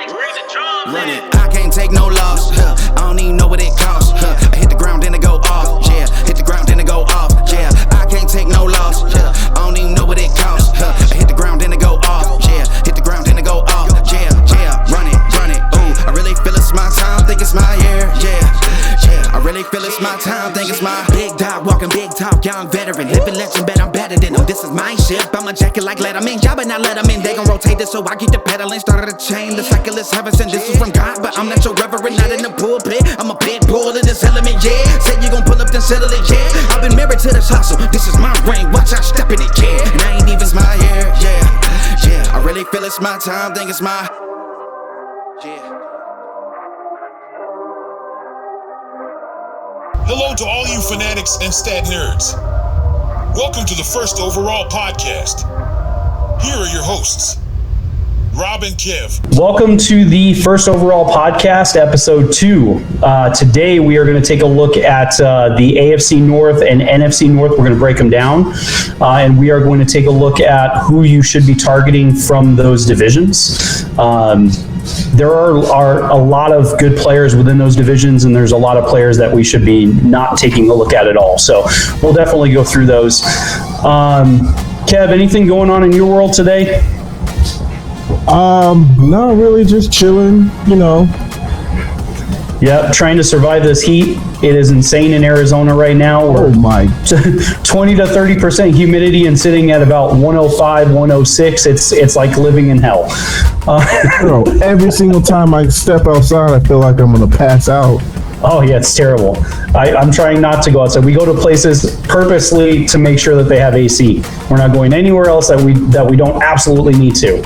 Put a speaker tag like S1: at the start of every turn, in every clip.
S1: Run it. I can't take no loss. I don't even know what it costs. I hit the ground, then it go off. Yeah, hit the ground, then it go off. Yeah, I can't take no loss. I don't even know what it costs. I hit the ground, then it go off. Yeah, hit the ground, then it go off. Yeah, run it. Ooh, I really feel it's my time. Think it's my year. Yeah, I really feel it's my time. Think it's my big dog walking big talk, young veteran, living legend. Bet I'm better than them. This is my ship. I'ma jack it like Letterman. Y'all better not let them in. They gon' rotate this, so I keep the pedaling. Started a chain. The cycle is heaven sent. This is from God, but I'm not your reverend. Not in the pulpit. I'm a pit bull in this element. Yeah, said you gon' pull up, then settle it. Yeah, I've been married to this hustle. This is my ring. Watch out, step in it. Yeah, and I ain't even my year. Yeah, I really feel it's my time. Think it's my. Yeah.
S2: Hello to all you fanatics and stat nerds. Welcome to the First Overall Podcast. Here are your hosts, Rob and Kev.
S3: Welcome to the First Overall Podcast, Episode 2. Today we are going to take a look at the AFC North and NFC North. We're going to break them down, and we are going to take a look at who you should be targeting from those divisions. There are a lot of good players within those divisions, and there's a lot of players that we should be not taking a look at all. So we'll definitely go through those. Kev, anything going on in your world today?
S4: Not really, just chilling, you know.
S3: Yep, trying to survive this heat. It is insane in Arizona right now.
S4: Oh my.
S3: 20 to 30% humidity and sitting at about 105, 106. It's like living in hell.
S4: Bro, every single time I step outside, I feel like I'm going to pass out.
S3: Oh yeah, it's terrible. I'm trying not to go outside. We go to places purposely to make sure that they have AC. We're not going anywhere else that we don't absolutely need to.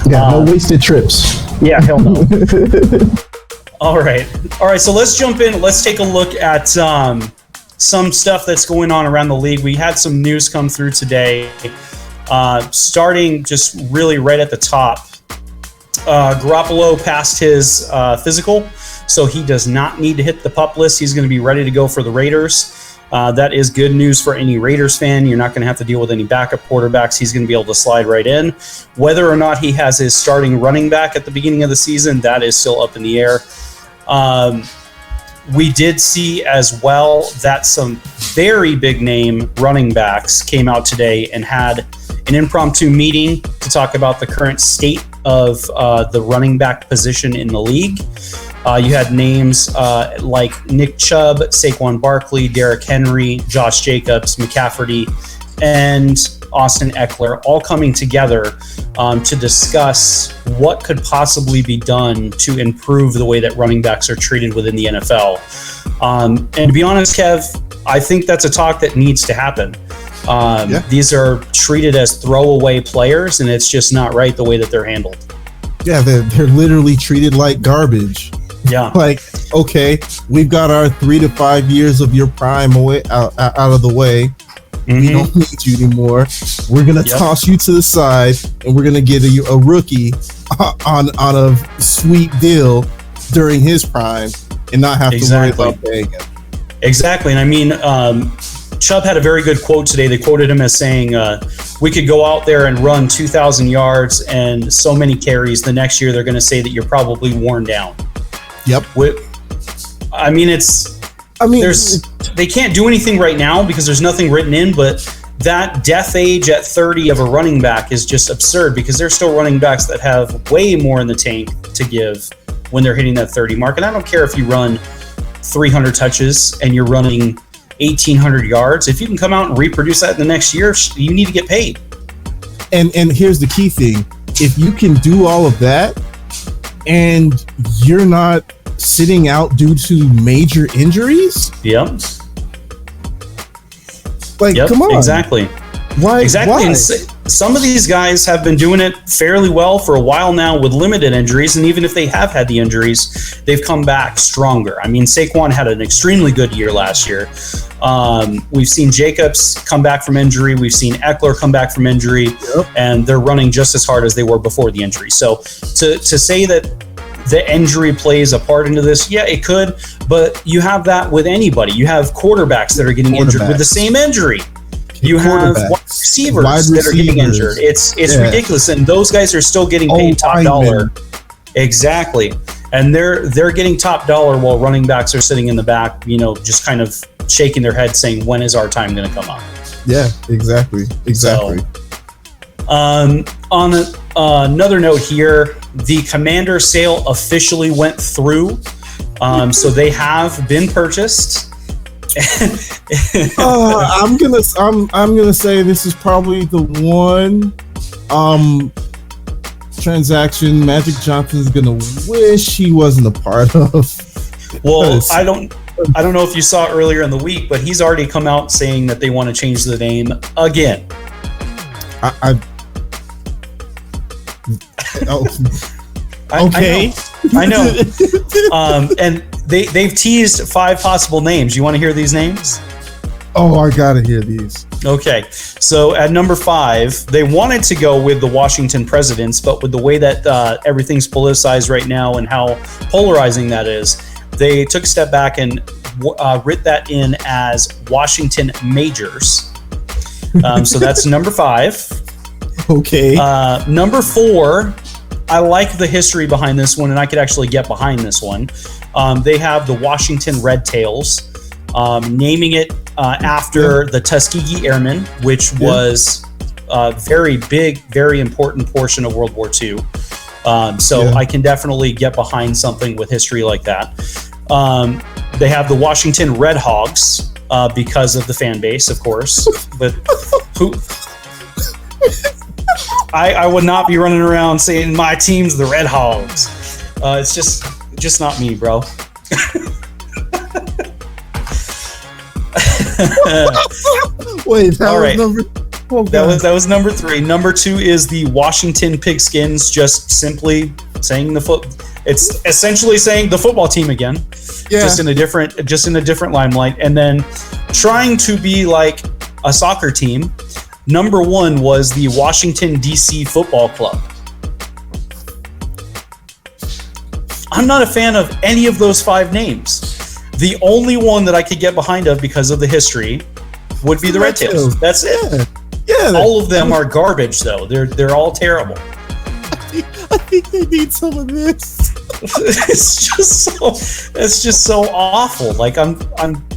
S4: Yeah, no wasted trips.
S3: Yeah, hell no. All right. So let's jump in. Let's take a look at some stuff that's going on around the league. We had some news come through today. Starting just really right at the top. Garoppolo passed his physical, so he does not need to hit the PUP list. He's going to be ready to go for the Raiders. That is good news for any Raiders fan. You're not going to have to deal with any backup quarterbacks. He's going to be able to slide right in. Whether or not he has his starting running back at the beginning of the season, that is still up in the air. We did see as well that some very big name running backs came out today and had an impromptu meeting to talk about the current state of the running back position in the league. You had names like Nick Chubb, Saquon Barkley, Derrick Henry, Josh Jacobs, McCaffrey, and Austin Eckler all coming together to discuss what could possibly be done to improve the way that running backs are treated within the NFL. And to be honest, Kev, I think that's a talk that needs to happen. These are treated as throwaway players, and it's just not right the way that they're handled.
S4: Yeah, they're literally treated like garbage.
S3: Yeah.
S4: Like, okay, we've got our 3 to 5 years of your prime out of the way. Mm-hmm. We don't need you anymore. We're going to toss you to the side, and we're going to get a rookie on a sweet deal during his prime and not have to worry about paying him.
S3: Exactly. And I mean, Chubb had a very good quote today. They quoted him as saying, we could go out there and run 2,000 yards and so many carries. The next year, they're going to say that you're probably worn down.
S4: Yep.
S3: They can't do anything right now because there's nothing written in, but that death age at 30 of a running back is just absurd because there's still running backs that have way more in the tank to give when they're hitting that 30 mark. And I don't care if you run 300 touches and you're running 1,800 yards. If you can come out and reproduce that in the next year, you need to get paid.
S4: And here's the key thing. If you can do all of that and you're not sitting out due to major injuries?
S3: Yep.
S4: Come on.
S3: Exactly.
S4: Why?
S3: Exactly. And some of these guys have been doing it fairly well for a while now with limited injuries, and even if they have had the injuries, they've come back stronger. I mean, Saquon had an extremely good year last year. We've seen Jacobs come back from injury. We've seen Eckler come back from injury, and they're running just as hard as they were before the injury. So to say that the injury plays a part into this, yeah, it could, but you have that with anybody. You have quarterbacks that are getting injured with the same injury. You have wide receivers that are getting injured. It's ridiculous, and those guys are still getting paid top dollar. Exactly. And they're getting top dollar while running backs are sitting in the back, just kind of shaking their head saying, when is our time going to come up?
S4: Yeah, exactly.
S3: So, on another note here, the Commander sale officially went through. So they have been purchased.
S4: I'm gonna say this is probably the one transaction Magic Johnson's gonna wish he wasn't a part of.
S3: Well, I don't know if you saw earlier in the week, but he's already come out saying that they want to change the name again.
S4: Okay.
S3: I know. And they've teased 5 possible names. You want to hear these names?
S4: Oh, I gotta hear these.
S3: Okay, so at number 5, they wanted to go with the Washington Presidents, but with the way that everything's politicized right now and how polarizing that is, they took a step back and writ that in as Washington Majors. So that's number 5.
S4: Okay.
S3: Number 4, I like the history behind this one, and I could actually get behind this one. They have the Washington Red Tails, naming it after the Tuskegee Airmen, which was a very big, very important portion of World War II. I can definitely get behind something with history like that. They have the Washington Red Hogs because of the fan base, of course. But who? I would not be running around saying my team's the Red Hogs. It's just not me, bro.
S4: Wait, that
S3: was number 3. Number 2 is the Washington Pigskins, just simply saying it's essentially saying the football team again. Yeah. Just in a different limelight. And then trying to be like a soccer team. Number 1 was the Washington DC Football Club. I'm not a fan of any of those 5 names. The only one that I could get behind of because of the history would be the Red Tails. That's it. Yeah. All of them are garbage, though. They're all terrible.
S4: I think they need some of this.
S3: It's just so awful. Like I'm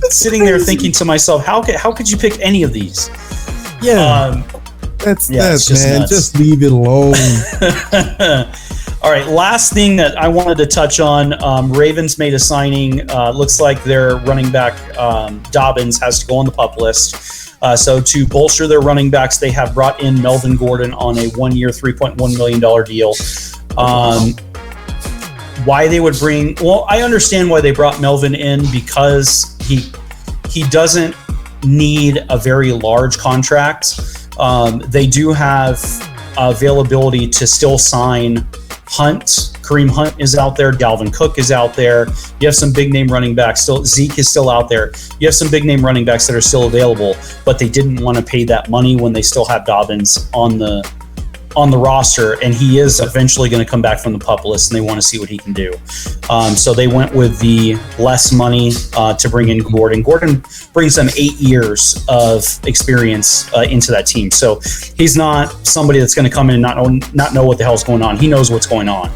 S3: sitting there thinking to myself, how could you pick any of these?
S4: Yeah. That's man.
S3: Nuts.
S4: Just leave it alone.
S3: All right, last thing that I wanted to touch on, Ravens made a signing. Looks like their running back, Dobbins, has to go on the PUP list. So to bolster their running backs, they have brought in Melvin Gordon on a 1-year, $3.1 million deal. Why they would I understand why they brought Melvin in, because he doesn't need a very large contract. They do have availability to still sign Hunt. Kareem Hunt is out there. Dalvin Cook is out there. You have some big name running backs still. Zeke is still out there. You have some big name running backs that are still available, but they didn't want to pay that money when they still have Dobbins on the roster, and he is eventually going to come back from the PUP list, and they want to see what he can do. So they went with the less money to bring in Gordon. Gordon brings them 8 years of experience into that team. So he's not somebody that's going to come in and not know what the hell's going on. He knows what's going on.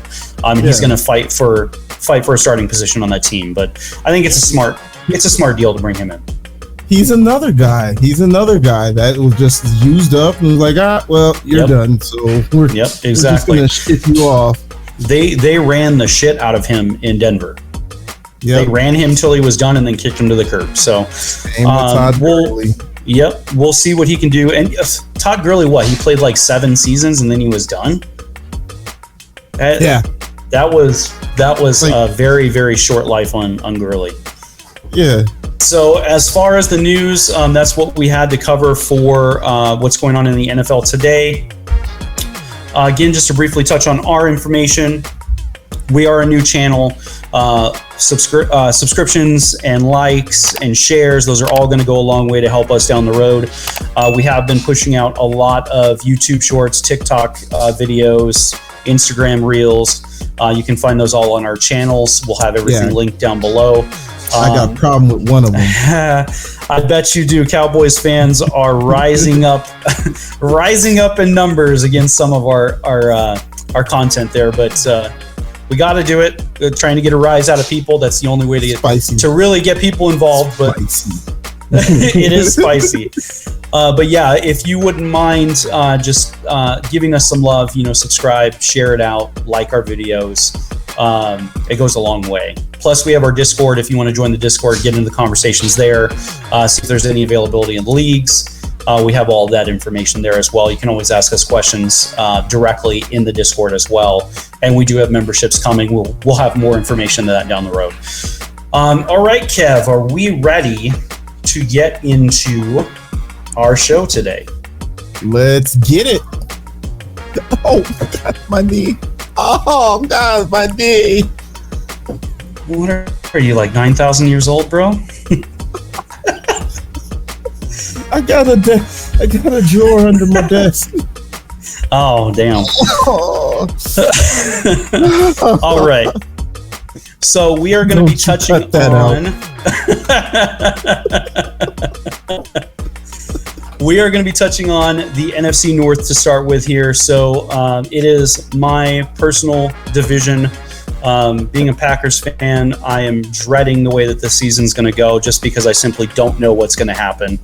S3: He's going to fight for a starting position on that team. But I think it's a smart deal to bring him in.
S4: He's another guy that was just used up and was like, you're done. So we're just going to ship you off.
S3: They ran the shit out of him in Denver. Yep. They ran him till he was done and then kicked him to the curb. So we'll see what he can do. And Todd Gurley, he played like 7 seasons and then he was done. That was like, a very, very short life on Gurley.
S4: Yeah.
S3: So as far as the news, that's what we had to cover for what's going on in the NFL today. Again, just to briefly touch on our information, we are a new channel. Subscriptions and likes and shares, those are all going to go a long way to help us down the road. We have been pushing out a lot of YouTube shorts, TikTok videos, Instagram reels. You can find those all on our channels. We'll have everything linked down below.
S4: I got a problem with one of them.
S3: I bet you do. Cowboys fans are rising up in numbers against some of our content there. But We got to do it. We're trying to get a rise out of people. That's the only way to really get people involved. But it is spicy. But yeah, if you wouldn't mind just giving us some love, subscribe, share it out, like our videos. It goes a long way. Plus, we have our Discord. If you want to join the Discord, get into the conversations there, see if there's any availability in the leagues. We have all that information there as well. You can always ask us questions directly in the Discord as well. And we do have memberships coming. We'll have more information on that down the road. All right, Kev, are we ready to get into our show today?
S4: Let's get it. Oh, God, my knee. Oh, God, my knee.
S3: What are you, like 9,000 years old, bro?
S4: I got a drawer under my desk.
S3: Oh, damn. All right. So we are going to be touching on... We are going to be touching on the NFC North to start with here. So it is my personal division. Being a Packers fan, I am dreading the way that this season's going to go just because I simply don't know what's going to happen.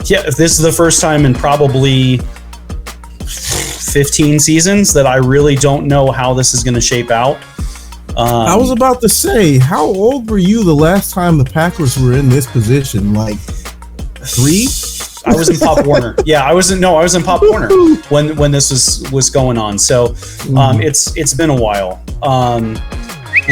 S3: If this is the first time in probably 15 seasons that I really don't know how this is going to shape out.
S4: I was about to say, how old were you the last time the Packers were in this position? Like 3?
S3: I was in Pop Warner. Yeah, I was in Pop Warner when this was going on. So it's been a while.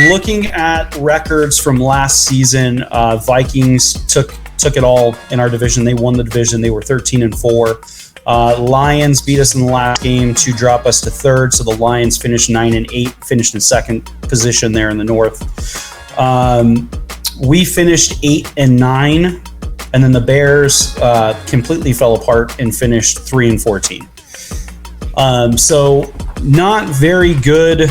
S3: Looking at records from last season, Vikings took it all in our division. They won the division. They were 13-4. Lions beat us in the last game to drop us to third. So the Lions finished 9-8, finished in second position there in the North. We finished 8-9. And then the Bears completely fell apart and finished 3-14. So not very good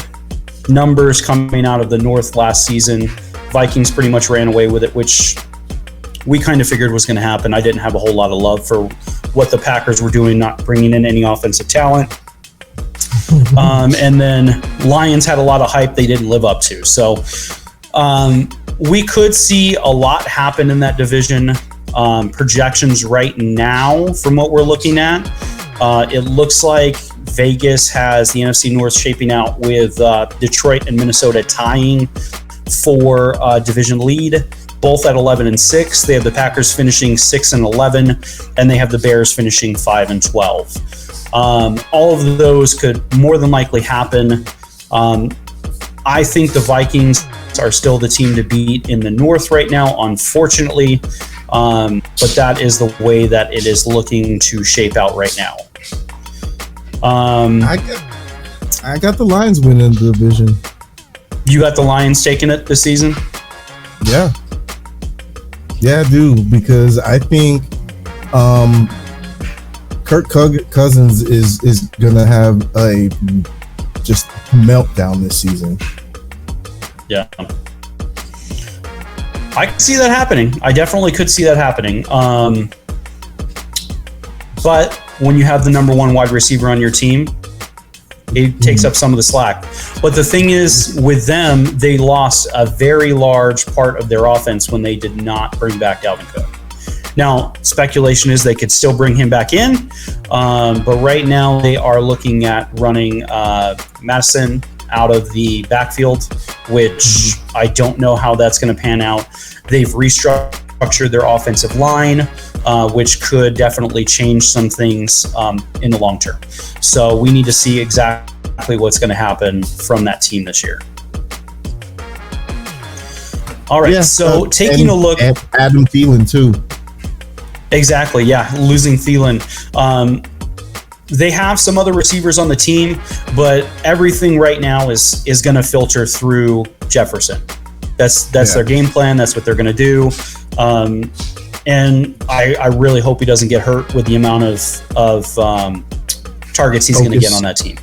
S3: numbers coming out of the North last season. Vikings pretty much ran away with it, which we kind of figured was going to happen. I didn't have a whole lot of love for what the Packers were doing, not bringing in any offensive talent. And then Lions had a lot of hype they didn't live up to. So we could see a lot happen in that division. Projections right now from what we're looking at, it looks like Vegas has the NFC North shaping out with Detroit and Minnesota tying for division lead, both at 11-6. They have the Packers finishing 6-11, and they have the Bears finishing 5-12. All of those could more than likely happen. I think the Vikings are still the team to beat in the North right now, unfortunately. But that is the way that it is looking to shape out right now.
S4: I got the Lions winning the division.
S3: You got the Lions taking it this season?
S4: Yeah, I do, because I think Kirk Cousins is gonna have a just meltdown this season.
S3: Yeah. I can see that happening. I definitely could see that happening. But when you have the number one wide receiver on your team, it takes up some of the slack. But the thing is, with them, they lost a very large part of their offense when they did not bring back Dalvin Cook. Now, speculation is they could still bring him back in. But right now, they are looking at running Madison out of the backfield, which I don't know how that's going to pan out. They've restructured their offensive line, which could definitely change some things in the long term. So we need to see exactly what's going to happen from that team this year. All right, taking a look
S4: at Adam Thielen too.
S3: Exactly, yeah, losing Thielen. They have some other receivers on the team, but everything right now is going to filter through Jefferson. That's their game plan. That's what they're going to do. And I really hope he doesn't get hurt with the amount of targets he's going to get on that team.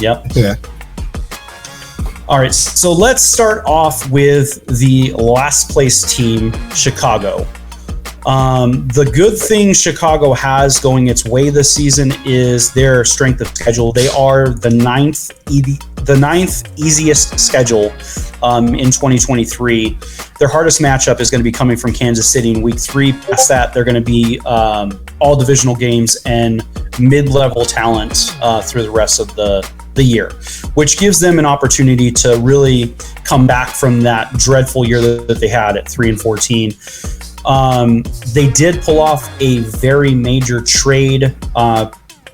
S3: Yep.
S4: Yeah.
S3: All right, so let's start off with the last place team, Chicago. The good thing Chicago has going its way this season is their strength of schedule. They are the ninth easiest schedule in 2023. Their hardest matchup is going to be coming from Kansas City in week 3. Past that, they're going to be all divisional games and mid-level talent through the rest of the year, which gives them an opportunity to really come back from that dreadful year that they had at 3-14. They did pull off a very major trade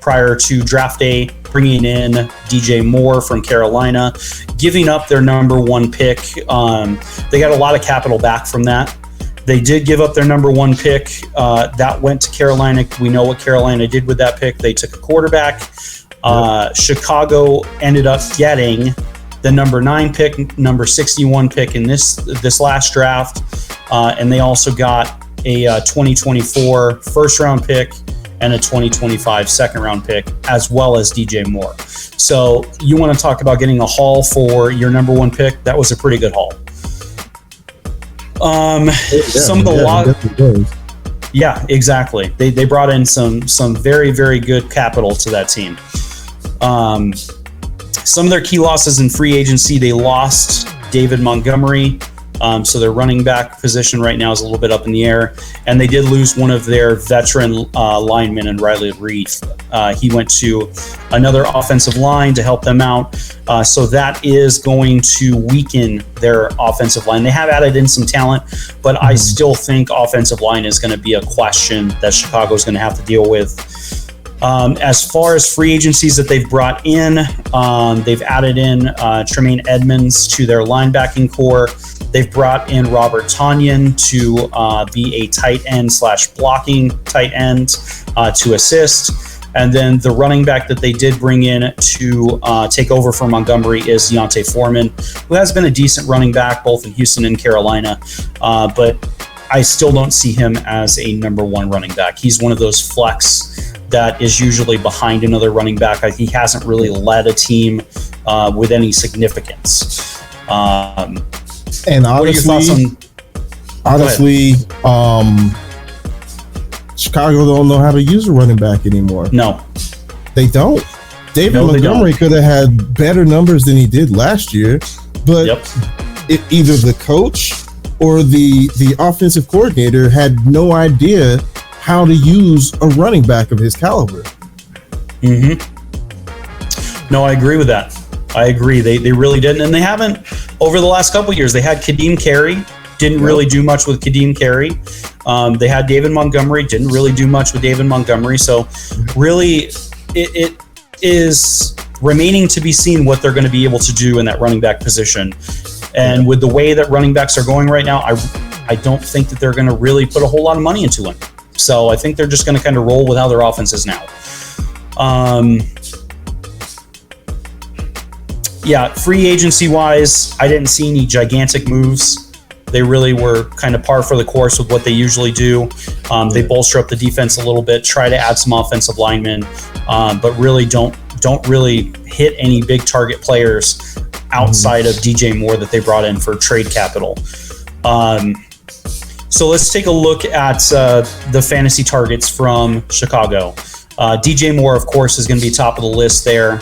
S3: prior to draft day, bringing in DJ Moore from Carolina, giving up their number 1 pick. They got a lot of capital back from that. They did give up their number 1 pick. That went to Carolina. We know what Carolina did with that pick. They took a quarterback. Chicago ended up getting the number 9 pick, number 61 pick in this last draft. And they also got a 2024 first round pick and a 2025 second round pick, as well as DJ Moore. So you want to talk about getting a haul for your number 1 pick? That was a pretty good haul. Yeah, exactly. They brought in some very, very good capital to that team. Some of their key losses in free agency, they lost David Montgomery. So their running back position right now is a little bit up in the air. And they did lose one of their veteran linemen in Riley Reed. He went to another offensive line to help them out. So that is going to weaken their offensive line. They have added in some talent, but I still think offensive line is going to be a question that Chicago is going to have to deal with. As far as free agencies that they've brought in, they've added in Tremaine Edmonds to their linebacking core. They've brought in Robert Tonyan to be a tight end / blocking tight end to assist. And then the running back that they did bring in to take over for Montgomery is Deontay Foreman, who has been a decent running back both in Houston and Carolina. But I still don't see him as a number 1 running back. He's one of those flex that is usually behind another running back. He hasn't really led a team with any significance.
S4: And honestly,
S3: what are your thoughts
S4: on? Chicago don't know how to use a running back anymore.
S3: No,
S4: they don't. David Montgomery could have had better numbers than he did last year, but either the coach or the offensive coordinator had no idea how to use a running back of his caliber.
S3: No, I agree with that. I agree. They really didn't, and they haven't over the last couple of years. They had Kadeem Carey, didn't really do much with Kadeem Carey. They had David Montgomery, didn't really do much with David Montgomery. So really, it is remaining to be seen what they're going to be able to do in that running back position. And with the way that running backs are going right now, I don't think that they're going to really put a whole lot of money into it. So I think they're just going to kind of roll with how their offense is now. Free agency wise, I didn't see any gigantic moves. They really were kind of par for the course with what they usually do. They bolster up the defense a little bit, try to add some offensive linemen, but really don't really hit any big target players outside of DJ Moore that they brought in for trade capital. So let's take a look at the fantasy targets from Chicago. DJ Moore, of course, is going to be top of the list there.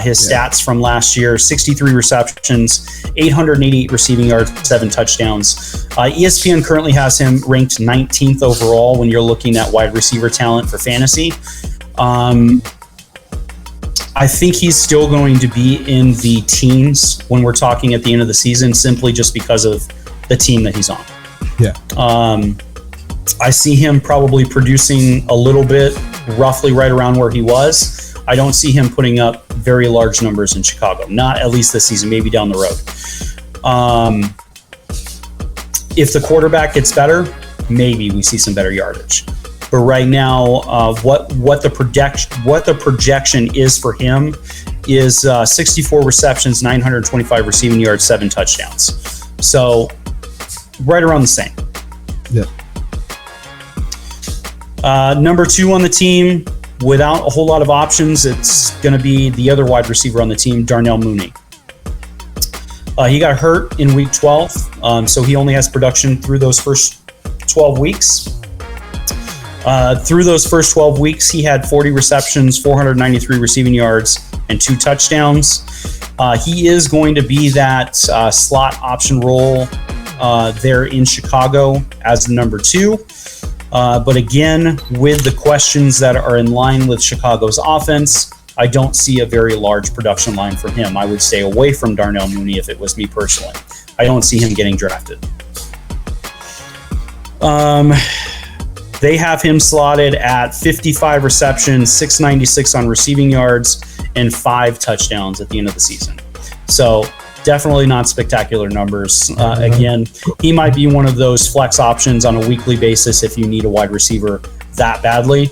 S3: His stats from last year: 63 receptions, 888 receiving yards, 7 touchdowns. ESPN currently has him ranked 19th overall when you're looking at wide receiver talent for fantasy. I think he's still going to be in the teens when we're talking at the end of the season, simply just because of the team that he's on. I see him probably producing a little bit, roughly right around where he was. I don't see him putting up very large numbers in Chicago, not at least this season, maybe down the road. If the quarterback gets better, maybe we see some better yardage. But right now, what the projection is for him is 64 receptions, 925 receiving yards, 7 touchdowns. So right around the same. Number 2 on the team, without a whole lot of options, it's going to be the other wide receiver on the team, Darnell Mooney. He got hurt in week 12, so he only has production through those first 12 weeks. Through those first 12 weeks, he had 40 receptions, 493 receiving yards, and 2 touchdowns. He is going to be that slot option role there in Chicago as the number 2. But again, with the questions that are in line with Chicago's offense, I don't see a very large production line from him. I would stay away from Darnell Mooney if it was me personally. I don't see him getting drafted. They have him slotted at 55 receptions, 696 on receiving yards, and 5 touchdowns at the end of the season. So definitely not spectacular numbers. Again, he might be one of those flex options on a weekly basis if you need a wide receiver that badly.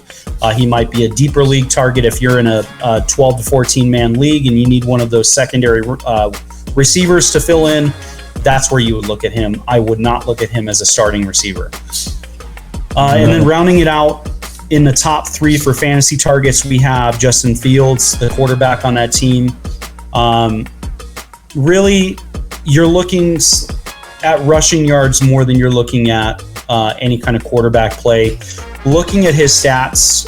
S3: He might be a deeper league target if you're in a 12 to 14 man league and you need one of those secondary receivers to fill in. That's where you would look at him. I would not look at him as a starting receiver. And then rounding it out in the top 3 for fantasy targets, we have Justin Fields, the quarterback on that team. Really, you're looking at rushing yards more than you're looking at any kind of quarterback play. Looking at his stats,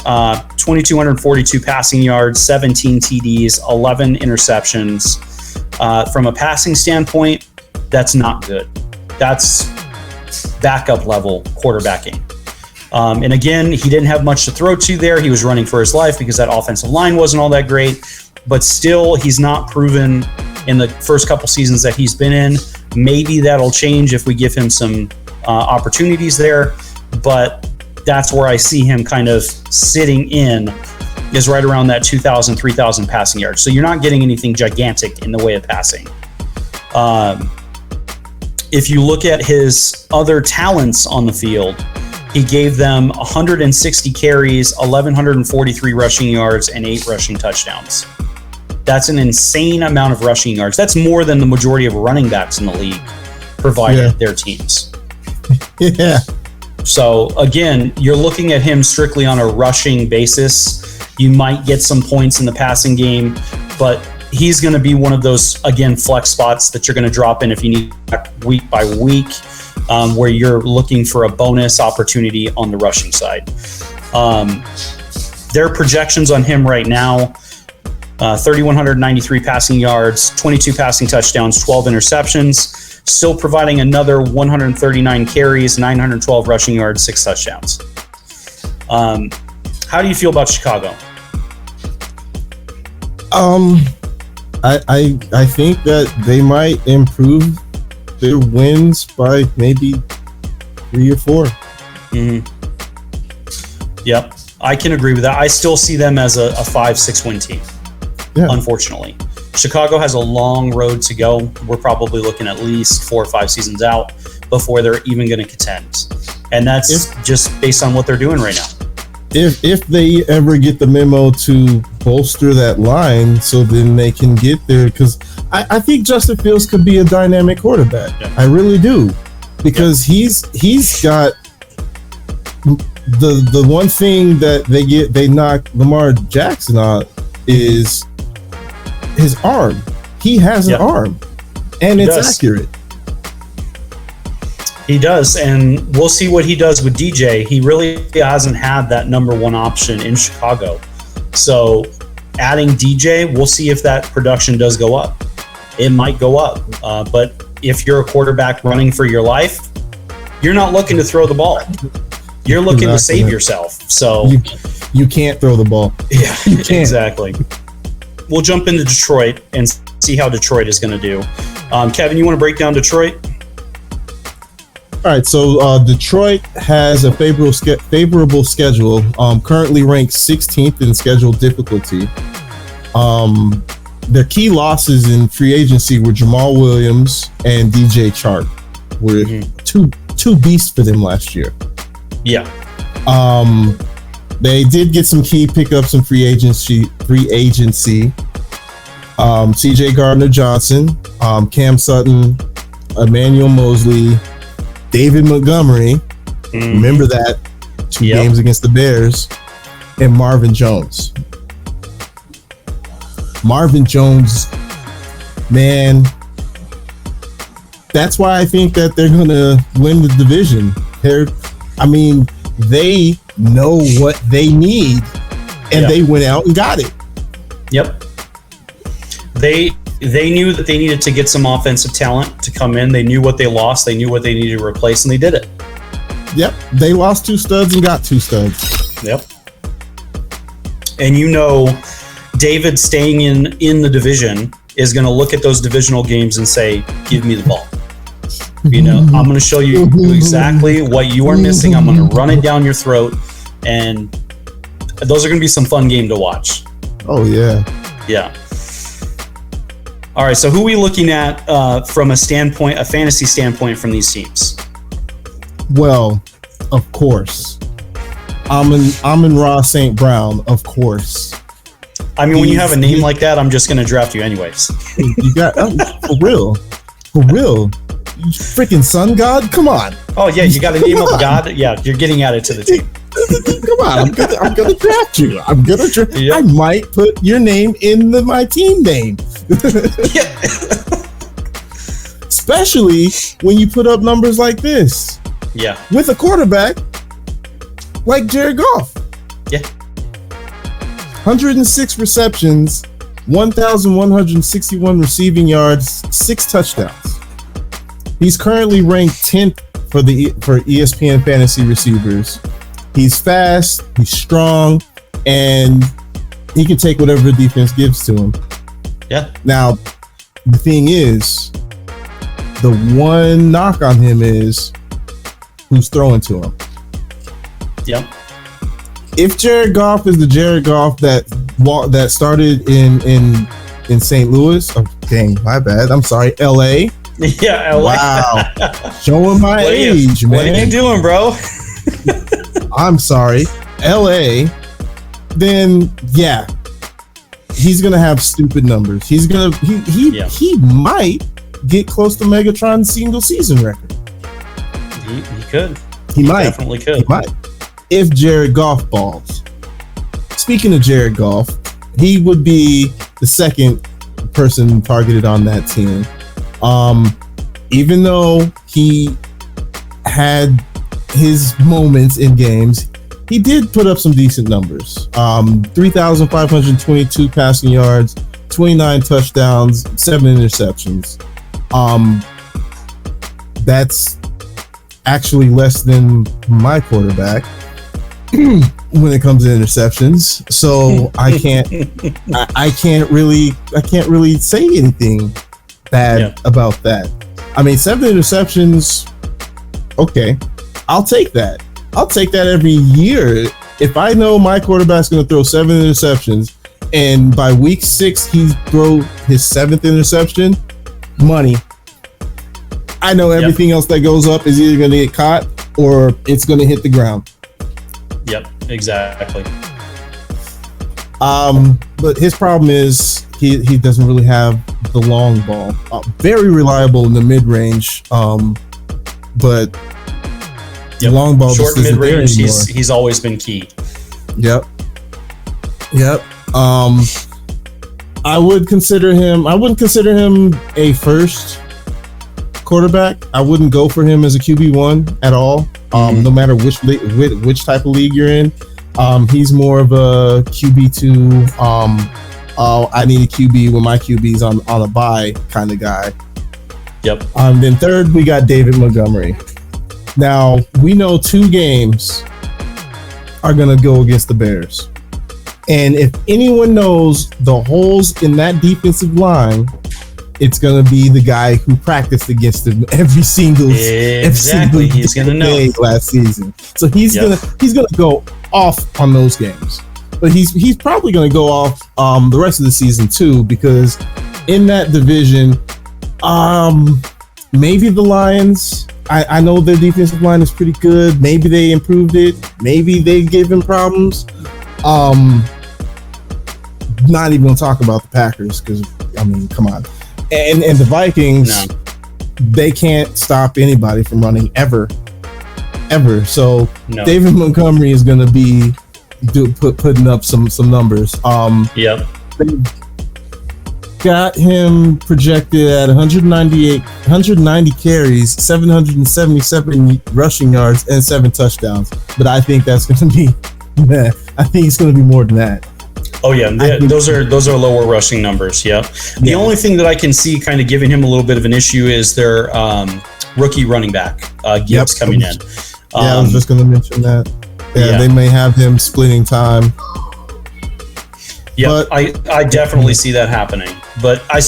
S3: 2,242 passing yards, 17 TDs, 11 interceptions. From a passing standpoint, that's not good. That's backup level quarterbacking. And again, he didn't have much to throw to there. He was running for his life because that offensive line wasn't all that great. But still, he's not proven in the first couple seasons that he's been in. Maybe that'll change if we give him some opportunities there. But that's where I see him kind of sitting in, is right around that 2,000, 3,000 passing yards. So you're not getting anything gigantic in the way of passing. If you look at his other talents on the field, he gave them 160 carries, 1,143 rushing yards, and 8 rushing touchdowns. That's an insane amount of rushing yards. That's more than the majority of running backs in the league provided their teams.
S4: Yeah.
S3: So again, you're looking at him strictly on a rushing basis. You might get some points in the passing game, but he's going to be one of those, again, flex spots that you're going to drop in if you need week by week, where you're looking for a bonus opportunity on the rushing side. Their projections on him right now, 3,193 passing yards, 22 passing touchdowns, 12 interceptions, still providing another 139 carries, 912 rushing yards, 6 touchdowns. How do you feel about Chicago?
S4: I think that they might improve their wins by maybe 3 or 4.
S3: Yep, I can agree with that. I still see them as a 5-6 win team. Yeah. Unfortunately, Chicago has a long road to go. We're probably looking at least 4 or 5 seasons out before they're even going to contend, and that's just based on what they're doing right now.
S4: If they ever get the memo to bolster that line, so then they can get there, because I think Justin Fields could be a dynamic quarterback. Yeah. I really do, because he's got the one thing that they knock Lamar Jackson on is his arm. He has an arm, and it's accurate.
S3: He does, and we'll see what he does with DJ. He really hasn't had that number 1 option in Chicago. So adding DJ, we'll see if that production does go up. It might go up, but if you're a quarterback running for your life, you're not looking to throw the ball. You're looking to save yourself. So
S4: you can't throw the ball.
S3: Yeah, you can't. Exactly. We'll jump into Detroit and see how Detroit is going to do. Kevin, you want to break down Detroit?
S4: All right, so Detroit has a favorable schedule. Currently ranked 16th in schedule difficulty. Their key losses in free agency were Jamal Williams and DJ Chark, were two beasts for them last year.
S3: Yeah.
S4: They did get some key pickups in free agency. CJ Gardner-Johnson, Cam Sutton, Emmanuel Mosley, David Montgomery, remember that, 2 games against the Bears, and Marvin Jones. Marvin Jones, man, that's why I think that they're going to win the division. they know what they need, and they went out and got it.
S3: Yep. They knew that they needed to get some offensive talent to come in. They knew what they lost. They knew what they needed to replace, and they did it.
S4: Yep. They lost 2 studs and got 2 studs.
S3: Yep. And David staying in the division is going to look at those divisional games and say, give me the ball. I'm going to show you exactly what you are missing. I'm going to run it down your throat. And those are going to be some fun game to watch.
S4: Oh, yeah.
S3: Yeah. All right. So who are we looking at from a fantasy standpoint from these teams?
S4: Well, of course. Amon-Ra St. Brown, of course.
S3: I mean, when you have a name like that, I'm just going to draft you anyways.
S4: You got for real. You freaking sun god, come on.
S3: Oh yeah, you got a name of a god. Yeah, you're getting added to the team.
S4: Come on, I'm gonna draft you. I might put your name in my team name.
S3: Yeah.
S4: Especially when you put up numbers like this.
S3: Yeah.
S4: With a quarterback like Jared Goff.
S3: Yeah.
S4: 106 receptions, 1,161 receiving yards, 6 touchdowns. He's currently ranked 10th for ESPN fantasy receivers. He's fast, he's strong, and he can take whatever the defense gives to him.
S3: Yeah.
S4: Now, the thing is, the one knock on him is who's throwing to him.
S3: Yep.
S4: If Jared Goff is the Jared Goff that started in St. Louis, oh dang, my bad. I'm sorry, LA.
S3: Yeah, LA.
S4: Wow. Showing my age, man.
S3: What are you doing, bro?
S4: I'm sorry, LA. Then yeah, he's gonna have stupid numbers. He might get close to Megatron's single season record.
S3: He could.
S4: He might.
S3: Definitely could.
S4: He might. If Jared Goff balls. Speaking of Jared Goff, he would be the second person targeted on that team. Even though he had his moments in games, he did put up some decent numbers. 3,522 passing yards, 29 touchdowns, 7 interceptions. That's actually less than my quarterback when it comes to interceptions. So I can't really say anything bad about that. I mean, 7 interceptions, okay, I'll take that. I'll take that every year. If I know my quarterback's going to throw 7 interceptions and by week 6 he throw his 7th interception, money. I know everything else that goes up is either going to get caught or it's going to hit the ground.
S3: Yep, exactly.
S4: But his problem is he doesn't really have the long ball. Very reliable in the mid range, but the long ball,
S3: short mid range, he's always been key.
S4: Yep. I wouldn't consider him a first quarterback. I wouldn't go for him as a QB1 at all. No matter which type of league you're in. He's more of a QB2. I need a QB when my QB's on a bye kind of guy.
S3: Yep.
S4: Then third, we got David Montgomery. Now, we know 2 games are going to go against the Bears. And if anyone knows the holes in that defensive line, it's going to be the guy who practiced against them every single
S3: he's going to know
S4: last season. So he's going to go off on those games. But he's probably going to go off the rest of the season too, because in that division, maybe the Lions, I know their defensive line is pretty good. Maybe they improved it. Maybe they gave him problems. Not even going to talk about the Packers because, I mean, come on. And the Vikings, they can't stop anybody from running ever. So David Montgomery is going to be putting up some numbers.
S3: Yep.
S4: got him projected at 190 carries, 777 rushing yards, and 7 touchdowns. But I think that's going to be, I think it's going to be more than that.
S3: Oh yeah, those are lower rushing numbers. Yeah. The only thing that I can see kind of giving him a little bit of an issue is their rookie running back Gibbs coming in.
S4: I was just going to mention that. Yeah, they may have him splitting time.
S3: Yeah, I definitely see that happening. But I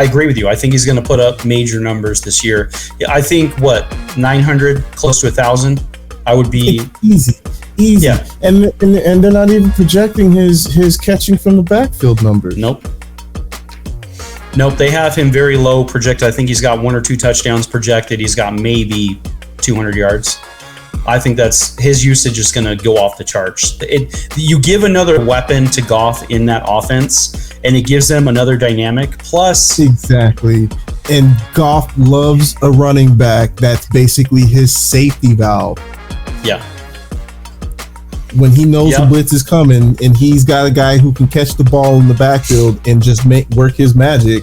S3: agree with you. I think he's going to put up major numbers this year. I think 900, close to 1,000. I would be
S4: easy.
S3: Yeah,
S4: and they're not even projecting his catching from the backfield numbers.
S3: Nope. They have him very low projected. I think he's got 1 or 2 touchdowns projected. He's got maybe 200 yards. I think that's his usage is going to go off the charts. You give another weapon to Goff in that offense, and it gives them another dynamic. Plus,
S4: exactly. And Goff loves a running back that's basically his safety valve.
S3: Yeah.
S4: When he knows the blitz is coming, and he's got a guy who can catch the ball in the backfield and just work his magic,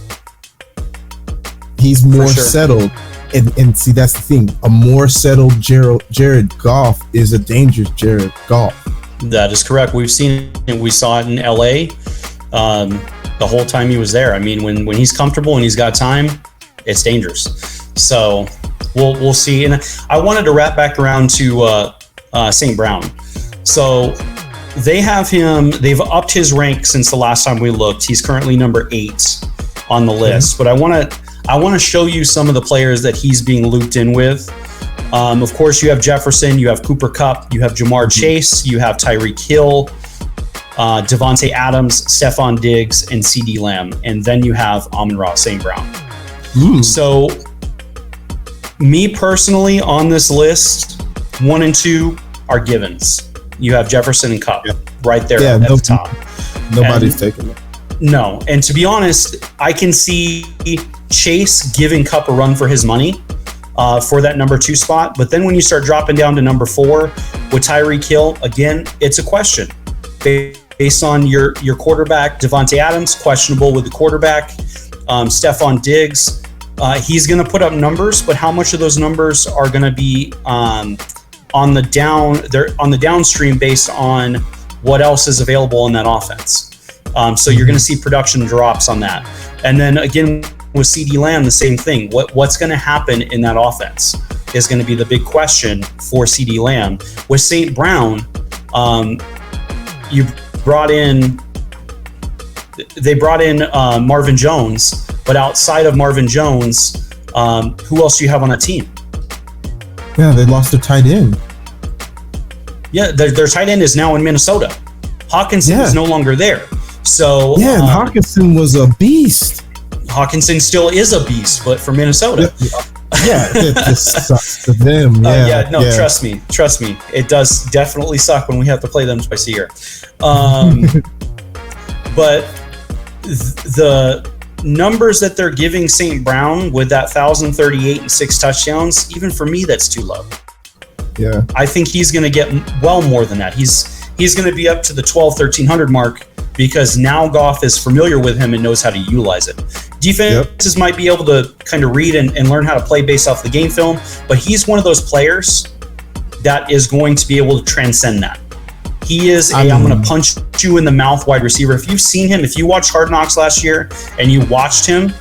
S4: he's more settled. And see, that's the thing. A more settled Jared Goff is a dangerous Jared Goff.
S3: That is correct. We've seen it. We saw it in LA the whole time he was there. I mean, when he's comfortable and he's got time, it's dangerous. So we'll see. And I wanted to wrap back around to St. Brown. So they have him. They've upped his rank since the last time we looked. He's currently number 8 on the list. But I want to show you some of the players that he's being looped in with. Of course, you have Jefferson, you have Cooper Kupp, you have Jamar Chase, you have Tyreek Hill, Devontae Adams, Stephon Diggs, and CeeDee Lamb. And then you have Amon-Ra St. Brown. So, me personally, on this list, 1 and 2 are givens. You have Jefferson and Kupp right there at the top.
S4: Nobody's taking it.
S3: No. And to be honest, I can see Chase giving Kupp a run for his money for that number 2 spot. But then when you start dropping down to number 4 with Tyreek Hill, again, it's a question. Based on your quarterback, Devontae Adams, questionable with the quarterback. Stephon Diggs, he's going to put up numbers, but how much of those numbers are going to be on the downstream based on what else is available in that offense? So you're going to see production drops on that. And then again, with CeeDee Lamb, the same thing. What's going to happen in that offense is going to be the big question for CeeDee Lamb. With St. Brown, they brought in Marvin Jones, but outside of Marvin Jones, who else do you have on that team?
S4: Yeah, they lost their tight end.
S3: Yeah, their tight end is now in Minnesota. Hawkinson is no longer there. So
S4: Hawkinson was a beast.
S3: Hawkinson still is a beast, but for Minnesota.
S4: It just sucks for them.
S3: Trust me. It does definitely suck when we have to play them twice a year. But the numbers that they're giving St. Brown with that 1,038 and 6 touchdowns, even for me, that's too low.
S4: Yeah.
S3: I think he's going to get well more than that. He's going to be up to the 1,300 mark because now Goff is familiar with him and knows how to utilize it. Defenses might be able to kind of read and learn how to play based off the game film, but he's one of those players that is going to be able to transcend that. He is I'm going to punch you in the mouth wide receiver. If you've seen him, if you watched Hard Knocks last year and you watched him,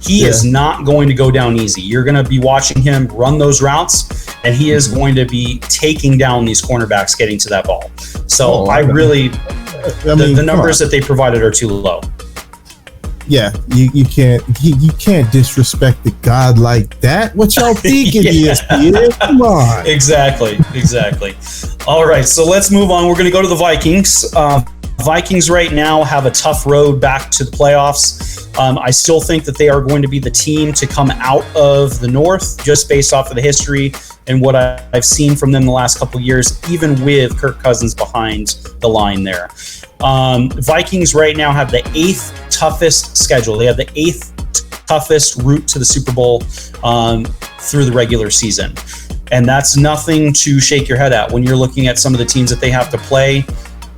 S3: he is not going to go down easy. You're going to be watching him run those routes, and he is going to be taking down these cornerbacks getting to that ball. So the numbers that they provided are too low.
S4: Yeah, you can't disrespect the god like that. What y'all thinking, ESPN? Come on.
S3: Exactly. All right, so let's move on. We're going to go to the Vikings. Vikings right now have a tough road back to the playoffs. I still think that they are going to be the team to come out of the North, just based off of the history and what I've seen from them the last couple of years, even with Kirk Cousins behind the line there. Vikings right now have the 8th toughest schedule. They have the 8th toughest route to the Super Bowl through the regular season. And that's nothing to shake your head at when you're looking at some of the teams that they have to play.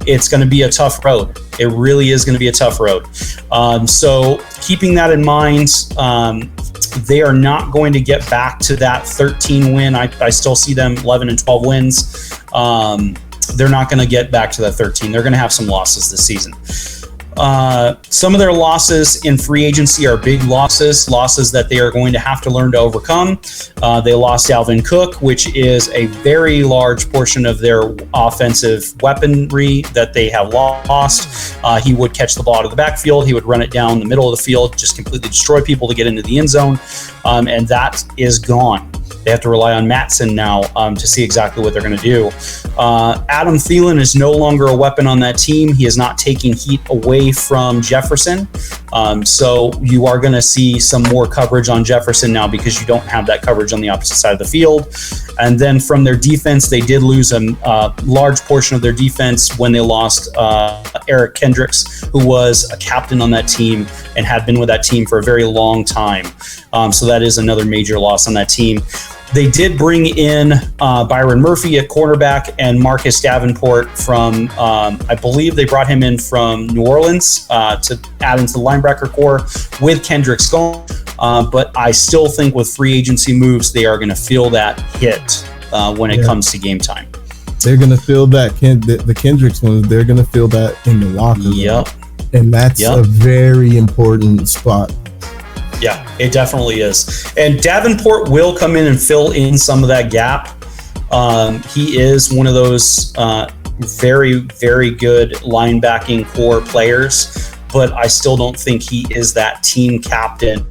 S3: it's going to be a tough road. It really is going to be a tough road. So keeping that in mind, they are not going to get back to that 13 win. I still see them 11 and 12 wins. They're not going to get back to that 13. They're going to have some losses this season. Some of their losses in free agency are big losses that they are going to have to learn to overcome. They lost Dalvin Cook, which is a very large portion of their offensive weaponry that they have lost. He would catch the ball out of the backfield. He would run it down the middle of the field, just completely destroy people to get into the end zone. And that is gone. They have to rely on Mattson now to see exactly what they're going to do. Adam Thielen is no longer a weapon on that team. He is not taking heat away from Jefferson. So you are going to see some more coverage on Jefferson now because you don't have that coverage on the opposite side of the field. And then from their defense, they did lose a large portion of their defense when they lost Eric Kendricks, who was a captain on that team and had been with that team for a very long time. So that is another major loss on that team. They did bring in Byron Murphy at cornerback and Marcus Davenport from, I believe they brought him in from New Orleans to add into the linebacker core with Kendricks gone. But I still think with free agency moves, they are going to feel that hit when it comes to game time.
S4: They're going to feel that, the Kendricks ones, they're going to feel that in the locker room.
S3: Yep.
S4: And that's a very important spot.
S3: Yeah, it definitely is. And Davenport will come in and fill in some of that gap. He is one of those very, very good linebacking core players, but I still don't think he is that team captain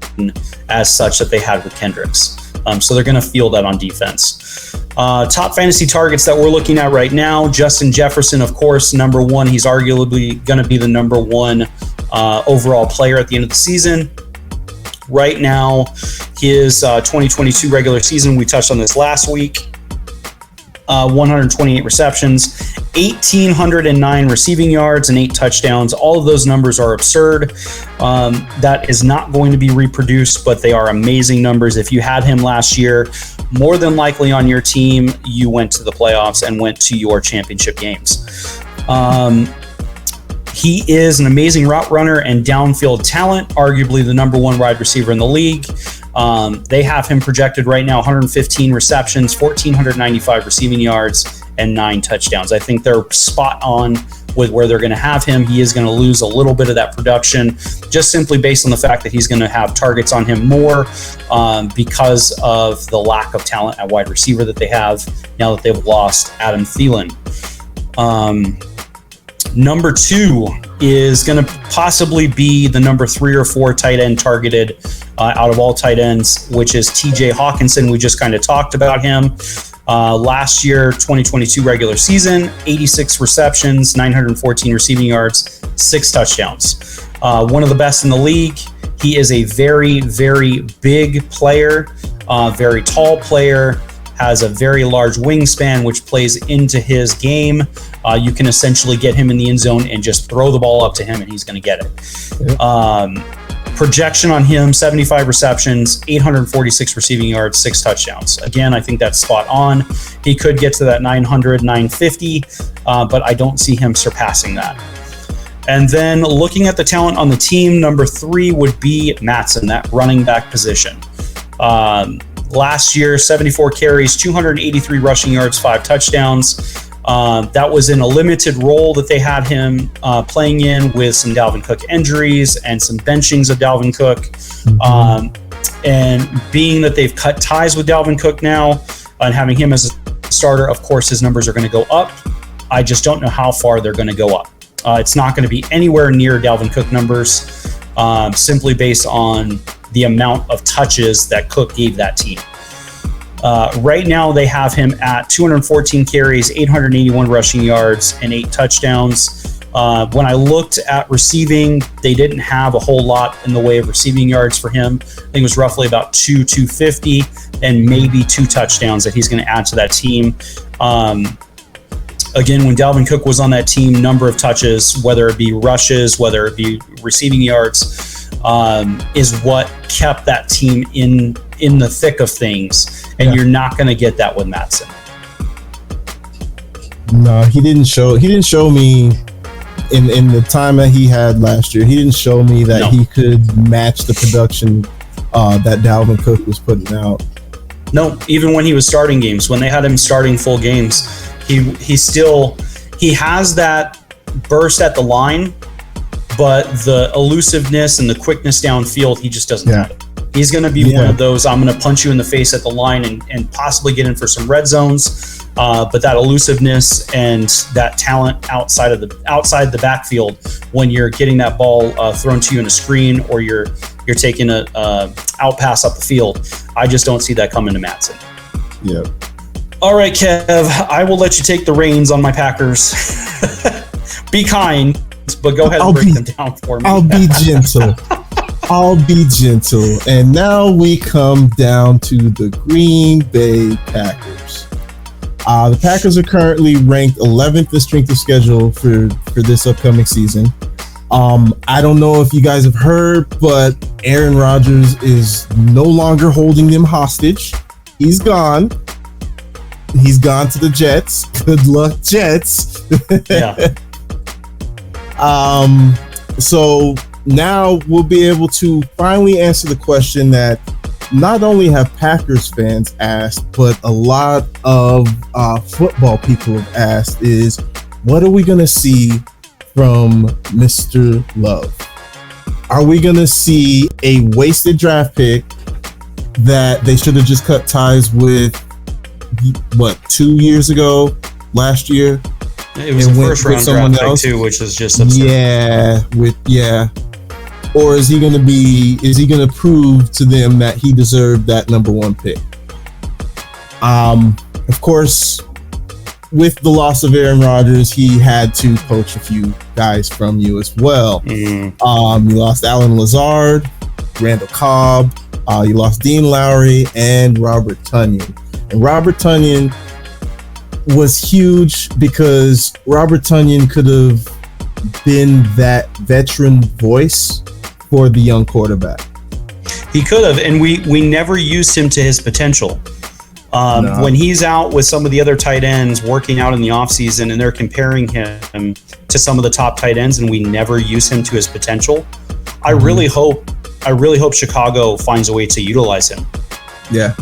S3: as such that they had with Kendricks. So they're going to feel that on defense. Top fantasy targets that we're looking at right now, Justin Jefferson, of course, number one. He's arguably going to be the number one overall player at the end of the season. Right now, his 2022 regular season, we touched on this last week, 128 receptions, 1,809 receiving yards, and 8 touchdowns. All of those numbers are absurd. That is not going to be reproduced, but they are amazing numbers. If you had him last year, more than likely on your team, you went to the playoffs and went to your championship games. He is an amazing route runner and downfield talent, arguably the number one wide receiver in the league. They have him projected right now 115 receptions, 1,495 receiving yards, and 9 touchdowns. I think they're spot on with where they're going to have him. He is going to lose a little bit of that production just simply based on the fact that he's going to have targets on him more because of the lack of talent at wide receiver that they have now that they've lost Adam Thielen. Number 2 is going to possibly be the number 3 or 4 tight end targeted out of all tight ends, which is TJ Hawkinson. We just kind of talked about him. Last year, 2022 regular season, 86 receptions, 914 receiving yards, 6 touchdowns. One of the best in the league. He is a very, very big player, very tall player, has a very large wingspan, which plays into his game. You can essentially get him in the end zone and just throw the ball up to him and he's going to get it. Projection on him, 75 receptions, 846 receiving yards, 6 touchdowns. Again, I think that's spot on. He could get to that 900, 950, but I don't see him surpassing that. And then looking at the talent on the team, number 3 would be Mattson, that running back position. Last year, 74 carries, 283 rushing yards, 5 touchdowns. That was in a limited role that they had him playing in with some Dalvin Cook injuries and some benchings of Dalvin Cook. And being that they've cut ties with Dalvin Cook now and having him as a starter, of course, his numbers are going to go up. I just don't know how far they're going to go up. It's not going to be anywhere near Dalvin Cook numbers simply based on the amount of touches that Cook gave that team. Right now, they have him at 214 carries, 881 rushing yards, and 8 touchdowns. When I looked at receiving, they didn't have a whole lot in the way of receiving yards for him. I think it was roughly about 250, and maybe 2 touchdowns that he's going to add to that team. Again, when Dalvin Cook was on that team, number of touches, whether it be rushes, whether it be receiving yards, is what kept that team in the thick of things, and you're not going to get that with Mattson.
S4: No, he didn't show me in the time that he had last year. He didn't show me that he could match the production that Dalvin Cook was putting out.
S3: No, even when he was starting games, when they had him starting full games, he has that burst at the line, but the elusiveness and the quickness downfield, he just doesn't have it. He's going to be one of those, I'm going to punch you in the face at the line and possibly get in for some red zones. But that elusiveness and that talent outside the backfield, when you're getting that ball thrown to you in a screen, or you're taking a out pass up the field, I just don't see that coming to Matson.
S4: Yeah.
S3: All right, Kev, I will let you take the reins on my Packers. Be kind, but go ahead and break them down for me.
S4: I'll be gentle. And now we come down to the Green Bay Packers. The Packers are currently ranked 11th in strength of schedule for this upcoming season. I don't know if you guys have heard, but Aaron Rodgers is no longer holding them hostage. He's gone. He's gone to the Jets. Good luck, Jets.
S3: Yeah.
S4: So now we'll be able to finally answer the question that not only have Packers fans asked, but a lot of football people have asked is, what are we going to see from Mr. Love? Are we going to see a wasted draft pick that they should have just cut ties with, 2 years ago, last year?
S3: It was a first round draft pick too, which is just absurd.
S4: Or is he going to prove to them that he deserved that number one pick? Of course, with the loss of Aaron Rodgers, he had to poach a few guys from you as well. Mm-hmm. You lost Alan Lazard, Randall Cobb, you lost Dean Lowry, and Robert Tonyan. And Robert Tonyan was huge because Robert Tonyan could have been that veteran voice for the young quarterback.
S3: He could have, and we never used him to his potential. No. When he's out with some of the other tight ends working out in the offseason, and they're comparing him to some of the top tight ends, and we never use him to his potential, mm-hmm. I really hope Chicago finds a way to utilize him.
S4: Yeah.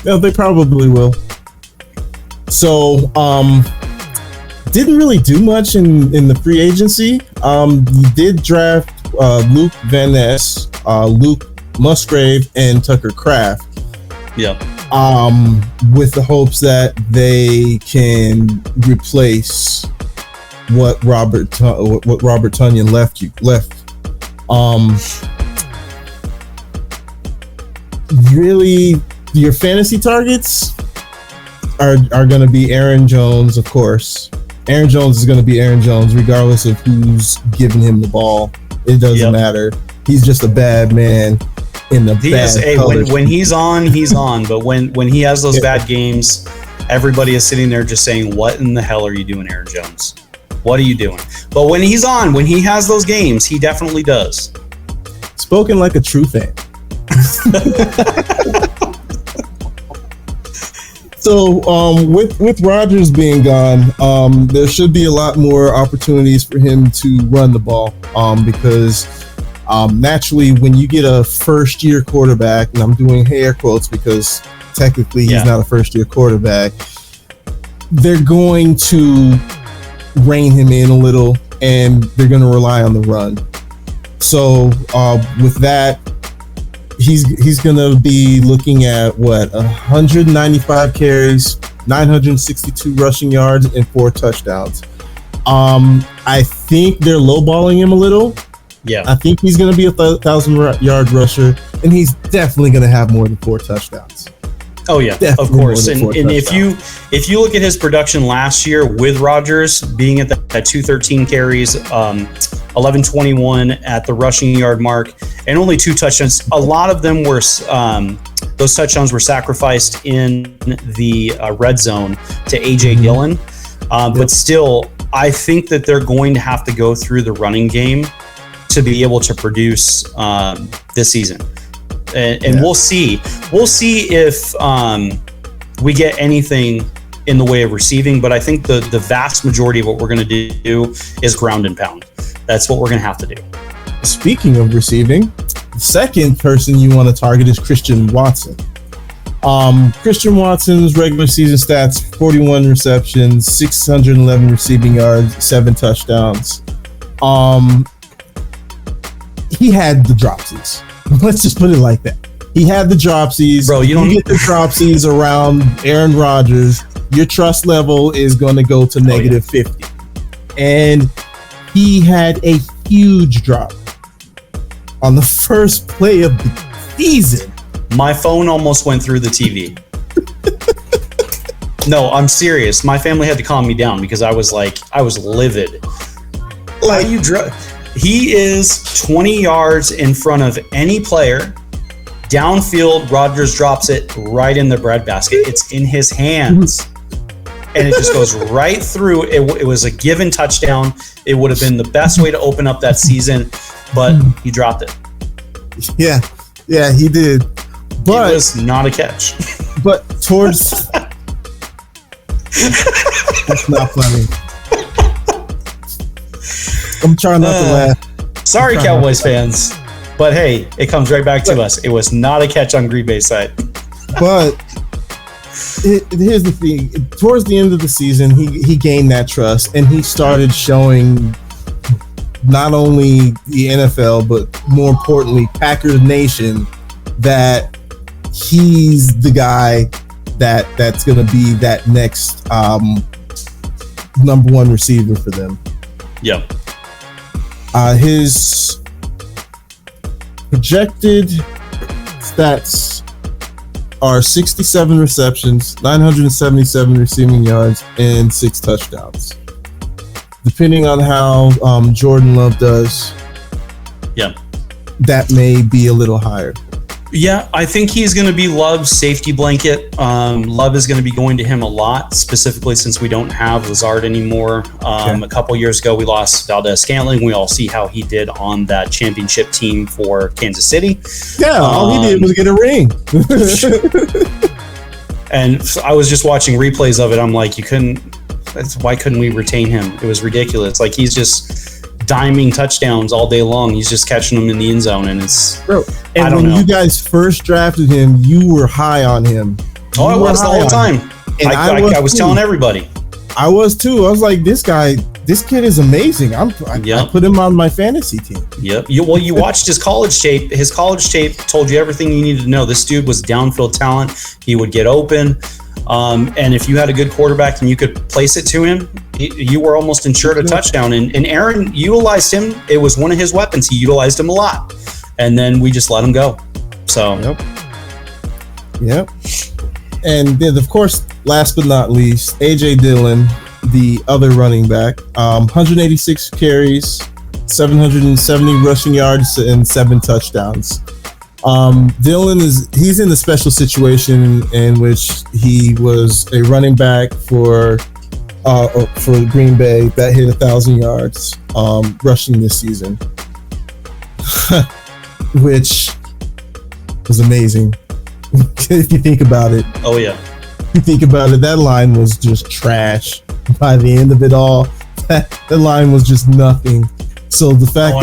S4: No, they probably will. So, didn't really do much in the free agency. You did draft Luke Van Ness, Luke Musgrave, and Tucker Kraft.
S3: Yeah.
S4: With the hopes that they can replace what Robert Tonyan left. Really, your fantasy targets are going to be Aaron Jones, of course. Aaron Jones is going to be Aaron Jones, regardless of who's giving him the ball. It doesn't matter. He's just a bad man in the bad colors.
S3: When he's on, he's on. But when he has those bad games, everybody is sitting there just saying, "What in the hell are you doing, Aaron Jones? What are you doing?" But when he's on, when he has those games, he definitely does.
S4: Spoken like a true fan. So with Rodgers being gone, there should be a lot more opportunities for him to run the ball because naturally when you get a first-year quarterback, and I'm doing air quotes because technically he's not a first-year quarterback, they're going to rein him in a little and they're going to rely on the run. So with that, he's going to be looking at 195 carries, 962 rushing yards, and 4 touchdowns. I think they're lowballing him a little.
S3: Yeah.
S4: I think he's going to be a 1,000-yard rusher, and he's definitely going to have more than 4 touchdowns.
S3: Oh yeah, definitely, of course. And if you look at his production last year with Rodgers being at 213 carries, 1121 at the rushing yard mark, and only 2 touchdowns. A lot of them were those touchdowns were sacrificed in the red zone to AJ Dillon. But still, I think that they're going to have to go through the running game to be able to produce this season. And we'll see. We'll see if we get anything in the way of receiving, but I think the vast majority of what we're going to do is ground and pound. That's what we're going to have to do.
S4: Speaking of receiving, the second person you want to target is Christian Watson. Christian Watson's regular season stats: 41 receptions, 611 receiving yards, 7 touchdowns. He had the dropsies. Let's just put it like that. He had the dropsies.
S3: Bro, you don't
S4: get the dropsies around Aaron Rodgers, your trust level is going to go to negative 50. And he had a huge drop on the first play of the season.
S3: My phone almost went through the TV. No, I'm serious. My family had to calm me down because I was livid.
S4: Like,
S3: he is 20 yards in front of any player. Downfield, Rodgers drops it right in the breadbasket. It's in his hands. And it just goes right through. It was a given touchdown. It would have been the best way to open up that season, but he dropped it.
S4: Yeah, he did. But
S3: it was not a catch.
S4: But towards... That's not funny. I'm trying not to laugh.
S3: Sorry, Cowboys fans. But hey, it comes right back to us. It was not a catch on Green Bay's side.
S4: But here's the thing. Towards the end of the season, he gained that trust, and he started showing not only the NFL, but more importantly, Packers Nation, that he's the guy that's going to be that next number one receiver for them.
S3: Yep.
S4: His projected stats are 67 receptions, 977 receiving yards, and 6 touchdowns. Depending on how Jordan Love does, that may be a little higher.
S3: Yeah, I think he's going to be Love's safety blanket. Love is going to be going to him a lot, specifically since we don't have Lazard anymore. A couple years ago, we lost Valdez-Scantling. We all see how he did on that championship team for Kansas City.
S4: Yeah, all he did was get a ring.
S3: And I was just watching replays of it. I'm like, why couldn't we retain him? It was ridiculous. Like, he's just diming touchdowns all day long. He's just catching them in the end zone, and it's... Bro,
S4: and I don't know. You guys first drafted him, you were high on him.
S3: I was the whole time. I was telling everybody.
S4: I was too. I was like, this kid is amazing. I put him on my fantasy team.
S3: Yep. You watched his college tape. His college tape told you everything you needed to know. This dude was downfield talent. He would get open. And if you had a good quarterback and you could place it to him, you were almost ensured a touchdown. And Aaron utilized him. It was one of his weapons. He utilized him a lot. And then we just let him go. So.
S4: Yep. And then, of course, last but not least, A.J. Dillon, the other running back, 186 carries, 770 rushing yards, and 7 touchdowns. Dillon he's in a special situation in which he was a running back for Green Bay that hit 1,000 yards rushing this season, which was amazing. If you think about it.
S3: Oh yeah.
S4: If you think about it, that line was just trash. By the end of it all, that line was just nothing. So the fact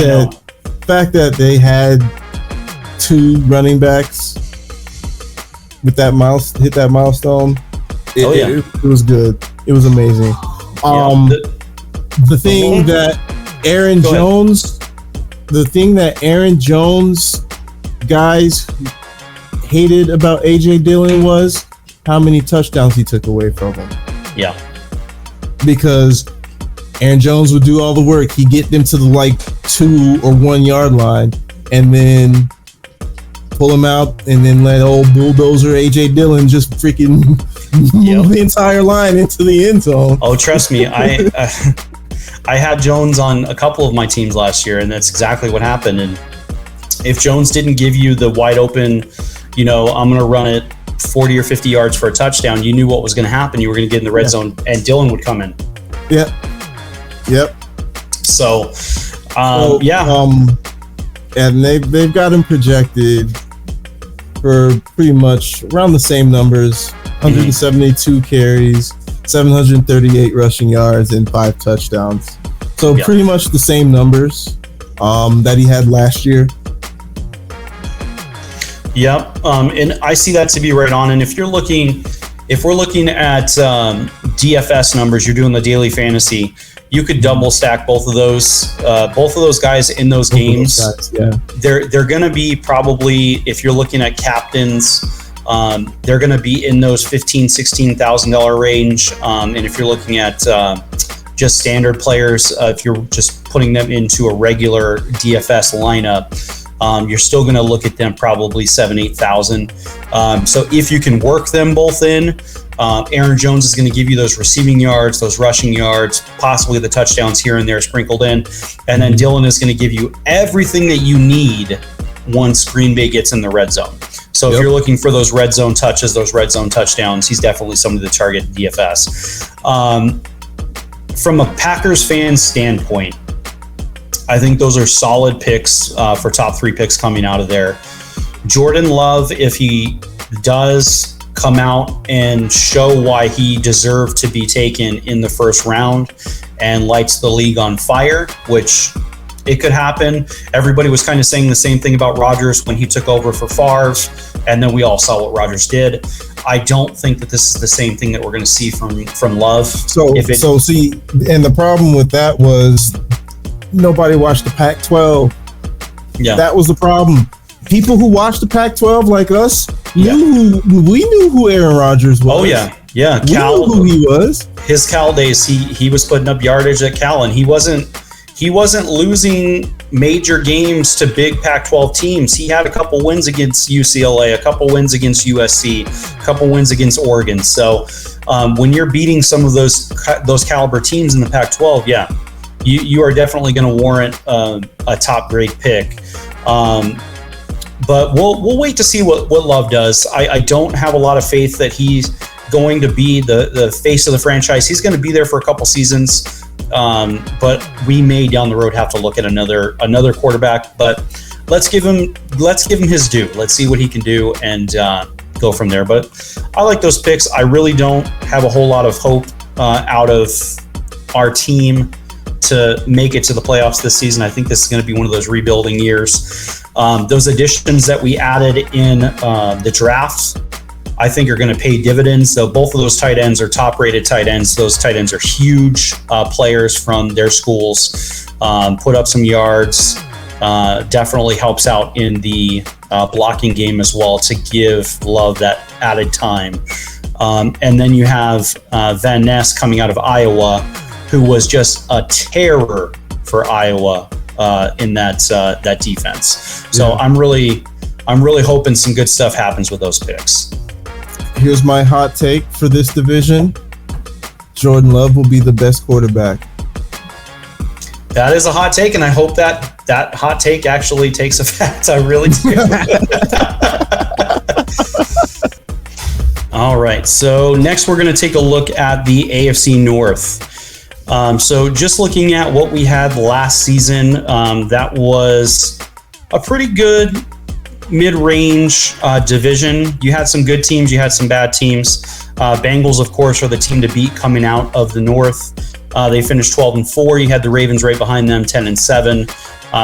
S4: that they had 2 running backs with that hit that milestone, it was good. It was amazing. The thing that Aaron Jones guys hated about A.J. Dillon was how many touchdowns he took away from him.
S3: Yeah.
S4: Because Aaron Jones would do all the work. He'd get them to the 2 or 1 yard line and then pull him out and then let old bulldozer A.J. Dillon just freaking move the entire line into the end zone.
S3: Oh, trust me. I had Jones on a couple of my teams last year, and that's exactly what happened. And if Jones didn't give you the wide open, I'm going to run it 40 or 50 yards for a touchdown, you knew what was going to happen. You were going to get in the red zone, and Dillon would come in.
S4: Yep.
S3: So,
S4: and they've got him projected for pretty much around the same numbers, 172 carries, 738 rushing yards, and 5 touchdowns. So pretty much the same numbers that he had last year.
S3: Yep, and I see that to be right on. And if we're looking at DFS numbers, you're doing the daily fantasy, you could double stack both of those guys in those games. They're going to be probably, if you're looking at captains, they're going to be in those $15,000-$16,000 range. And if you're looking at just standard players, if you're just putting them into a regular DFS lineup, you're still going to look at them probably 7,000-8,000. So if you can work them both in, Aaron Jones is going to give you those receiving yards, those rushing yards, possibly the touchdowns here and there sprinkled in. And then Dylan is going to give you everything that you need once Green Bay gets in the red zone. So if you're looking for those red zone touches, those red zone touchdowns, he's definitely somebody to target DFS. From a Packers fan standpoint, I think those are solid picks for top 3 picks coming out of there. Jordan Love, if he does come out and show why he deserved to be taken in the first round and lights the league on fire, which it could happen. Everybody was kind of saying the same thing about Rodgers when he took over for Favre, and then we all saw what Rodgers did. I don't think that this is the same thing that we're going to see from Love.
S4: So see, and the problem with that was nobody watched the Pac-12.
S3: Yeah,
S4: that was the problem. People who watched the Pac-12 like us we knew who Aaron Rodgers was.
S3: Oh yeah.
S4: We knew who he was.
S3: His Cal days, he was putting up yardage at Cal, and he wasn't losing major games to big Pac-12 teams. He had a couple wins against UCLA, a couple wins against USC, a couple wins against Oregon. So when you're beating some of those caliber teams in the Pac-12, you are definitely going to warrant a top grade pick. But we'll wait to see what Love does. I don't have a lot of faith that he's going to be the face of the franchise. He's going to be there for a couple seasons, but we may down the road have to look at another quarterback. But let's give him his due. Let's see what he can do and go from there. But I like those picks. I really don't have a whole lot of hope out of our team to make it to the playoffs this season. I think this is going to be one of those rebuilding years. Those additions that we added in the draft, I think are going to pay dividends. So both of those tight ends are top-rated tight ends. Those tight ends are huge players from their schools. Put up some yards. Definitely helps out in the blocking game as well to give Love that added time. And then you have Van Ness coming out of Iowa, who was just a terror for Iowa in that defense. So I'm really hoping some good stuff happens with those picks.
S4: Here's my hot take for this division. Jordan Love will be the best quarterback.
S3: That is a hot take, and I hope that hot take actually takes effect. I really do. All right, so next we're going to take a look at the AFC North. So just looking at what we had last season, that was a pretty good mid-range division. You had some good teams, you had some bad teams. Bengals, of course, are the team to beat coming out of the North. They finished 12-4. You had the Ravens right behind them, 10-7.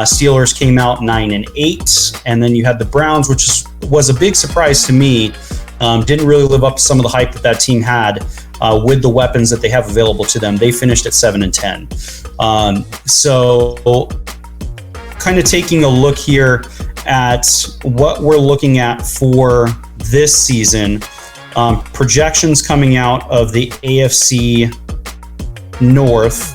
S3: Steelers came out 9-8, and then you had the Browns, which was a big surprise to me. Didn't really live up to some of the hype that team had with the weapons that they have available to them. They finished at 7-10. So kind of taking a look here at what we're looking at for this season. Projections coming out of the AFC North.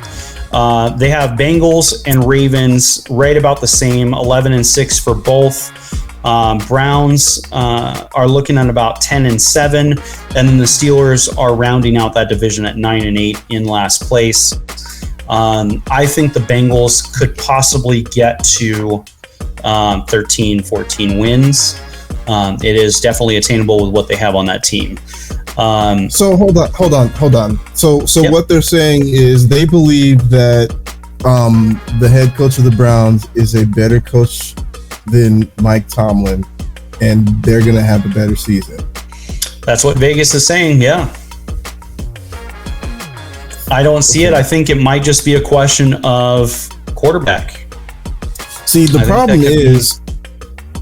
S3: They have Bengals and Ravens right about the same, 11-6 for both. Browns are looking at about 10-7, and then the Steelers are rounding out that division at 9-8 in last place. I think the Bengals could possibly get to 13-14 wins. It is definitely attainable with what they have on that team.
S4: So hold on. So what they're saying is they believe that the head coach of the Browns is a better coach than Mike Tomlin, and they're going to have a better season.
S3: That's what Vegas is saying, yeah. I don't see it. I think it might just be a question of quarterback.
S4: See, the problem is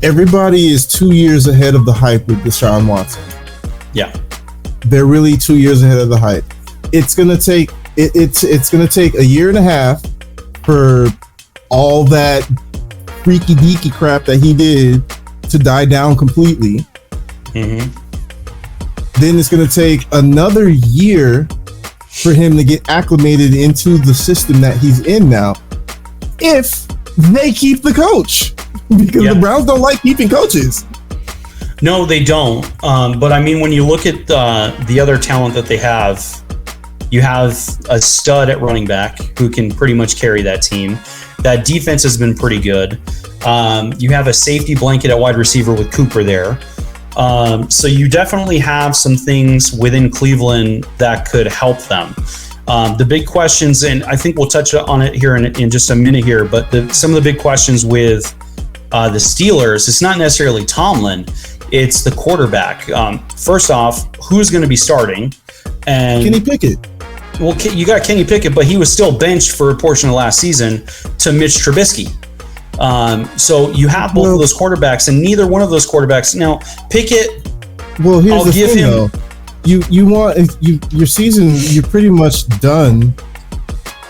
S4: everybody is 2 years ahead of the hype with Deshaun Watson.
S3: Yeah.
S4: They're really 2 years ahead of the hype. It's gonna take it's gonna take a year and a half for all that freaky deaky crap that he did to die down completely.
S3: Mm-hmm.
S4: Then it's gonna take another year for him to get acclimated into the system that he's in now. If they keep the coach, because the Browns don't like keeping coaches.
S3: No, they don't. But I mean, when you look at the other talent that they have, you have a stud at running back who can pretty much carry that team. That defense has been pretty good. You have a safety blanket at wide receiver with Cooper there. So you definitely have some things within Cleveland that could help them. The big questions, and I think we'll touch on it here in just a minute here, but some of the big questions with the Steelers, it's not necessarily Tomlin, it's the quarterback. First off, who's going to be starting? And
S4: Kenny Pickett.
S3: Well, you got Kenny Pickett, but he was still benched for a portion of last season to Mitch Trubisky. So you have both of those quarterbacks, and neither one of those quarterbacks. Now, Pickett,
S4: well, here's the thing, though. Your season, you're pretty much done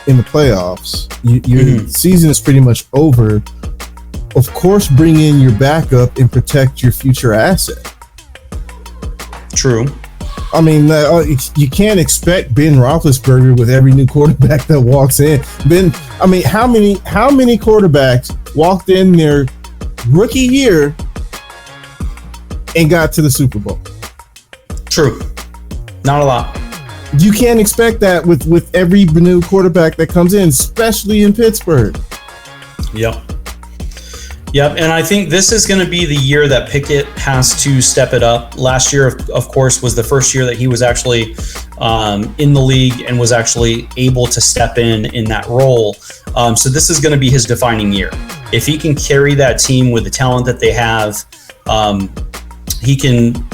S4: in the playoffs. Your season is pretty much over. Of course, bring in your backup and protect your future asset.
S3: True.
S4: I mean, you can't expect Ben Roethlisberger with every new quarterback that walks in. How many quarterbacks walked in their rookie year and got to the Super Bowl? True.
S3: Not a lot.
S4: You can't expect that with every new quarterback that comes in, especially in Pittsburgh.
S3: Yep, and I think this is going to be the year that Pickett has to step it up. Last year, of course, was the first year that he was actually in the league and was actually able to step in that role. So this is going to be his defining year. If he can carry that team with the talent that they have, he can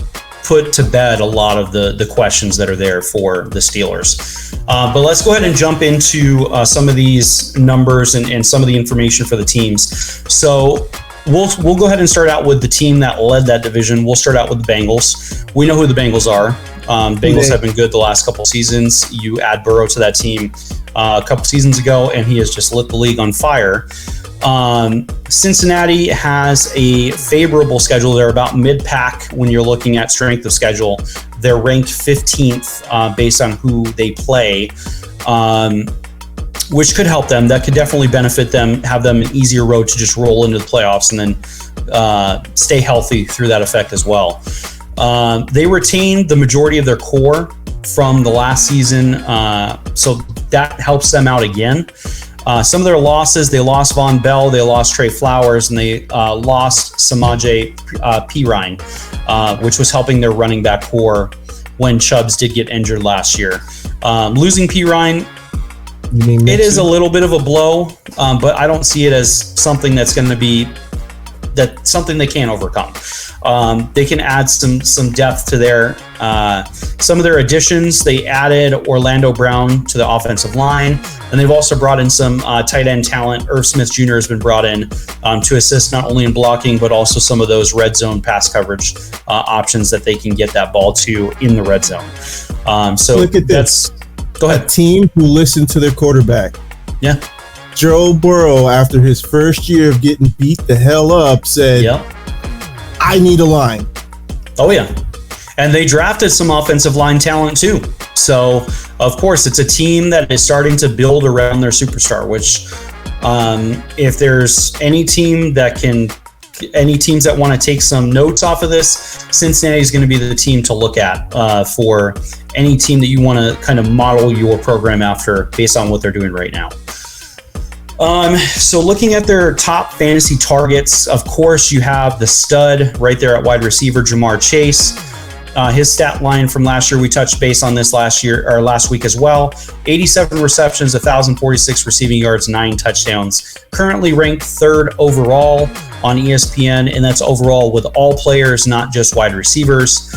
S3: put to bed a lot of the questions that are there for the Steelers. But let's go ahead and jump into some of these numbers and some of the information for the teams. So we'll go ahead and start out with the team that led that division. We'll start out with the Bengals. We know who the Bengals are. Bengals have been good the last couple seasons. You add Burrow to that team a couple seasons ago, and he has just lit the league on fire. Cincinnati has a favorable schedule. They're about mid-pack when you're looking at strength of schedule. They're ranked 15th based on who they play, which could help them. That could definitely benefit them, have them an easier road to just roll into the playoffs and then stay healthy through that effect as well. They retained the majority of their core from the last season, so that helps them out again. Some of their losses, they lost Von Bell, they lost Trey Flowers, and they lost Samaje Perine, which was helping their running back core when Chubbs did get injured last year. Losing Perine, it is a little bit of a blow, but I don't see it as something that's going to be something they can't overcome. They can add some depth to their some of their additions. They added Orlando Brown to the offensive line, and they've also brought in some tight end talent. Irv Smith Jr. has been brought in to assist not only in blocking, but also some of those red zone pass coverage options that they can get that ball to in the red zone. So
S4: look at this.
S3: Go ahead.
S4: A team who listened to their quarterback.
S3: Yeah.
S4: Joe Burrow, after his first year of getting beat the hell up, said, I need a line.
S3: Oh, yeah. And they drafted some offensive line talent, too. So, of course, it's a team that is starting to build around their superstar, which if there's any teams that want to take some notes off of this, Cincinnati is going to be the team to look at for any team that you want to kind of model your program after based on what they're doing right now. So looking at their top fantasy targets, of course, you have the stud right there at wide receiver, Jamar Chase. His stat line from last year, we touched base on this last week as well. 87 receptions, 1,046 receiving yards, 9 touchdowns. Currently ranked 3rd overall on ESPN, and that's overall with all players, not just wide receivers.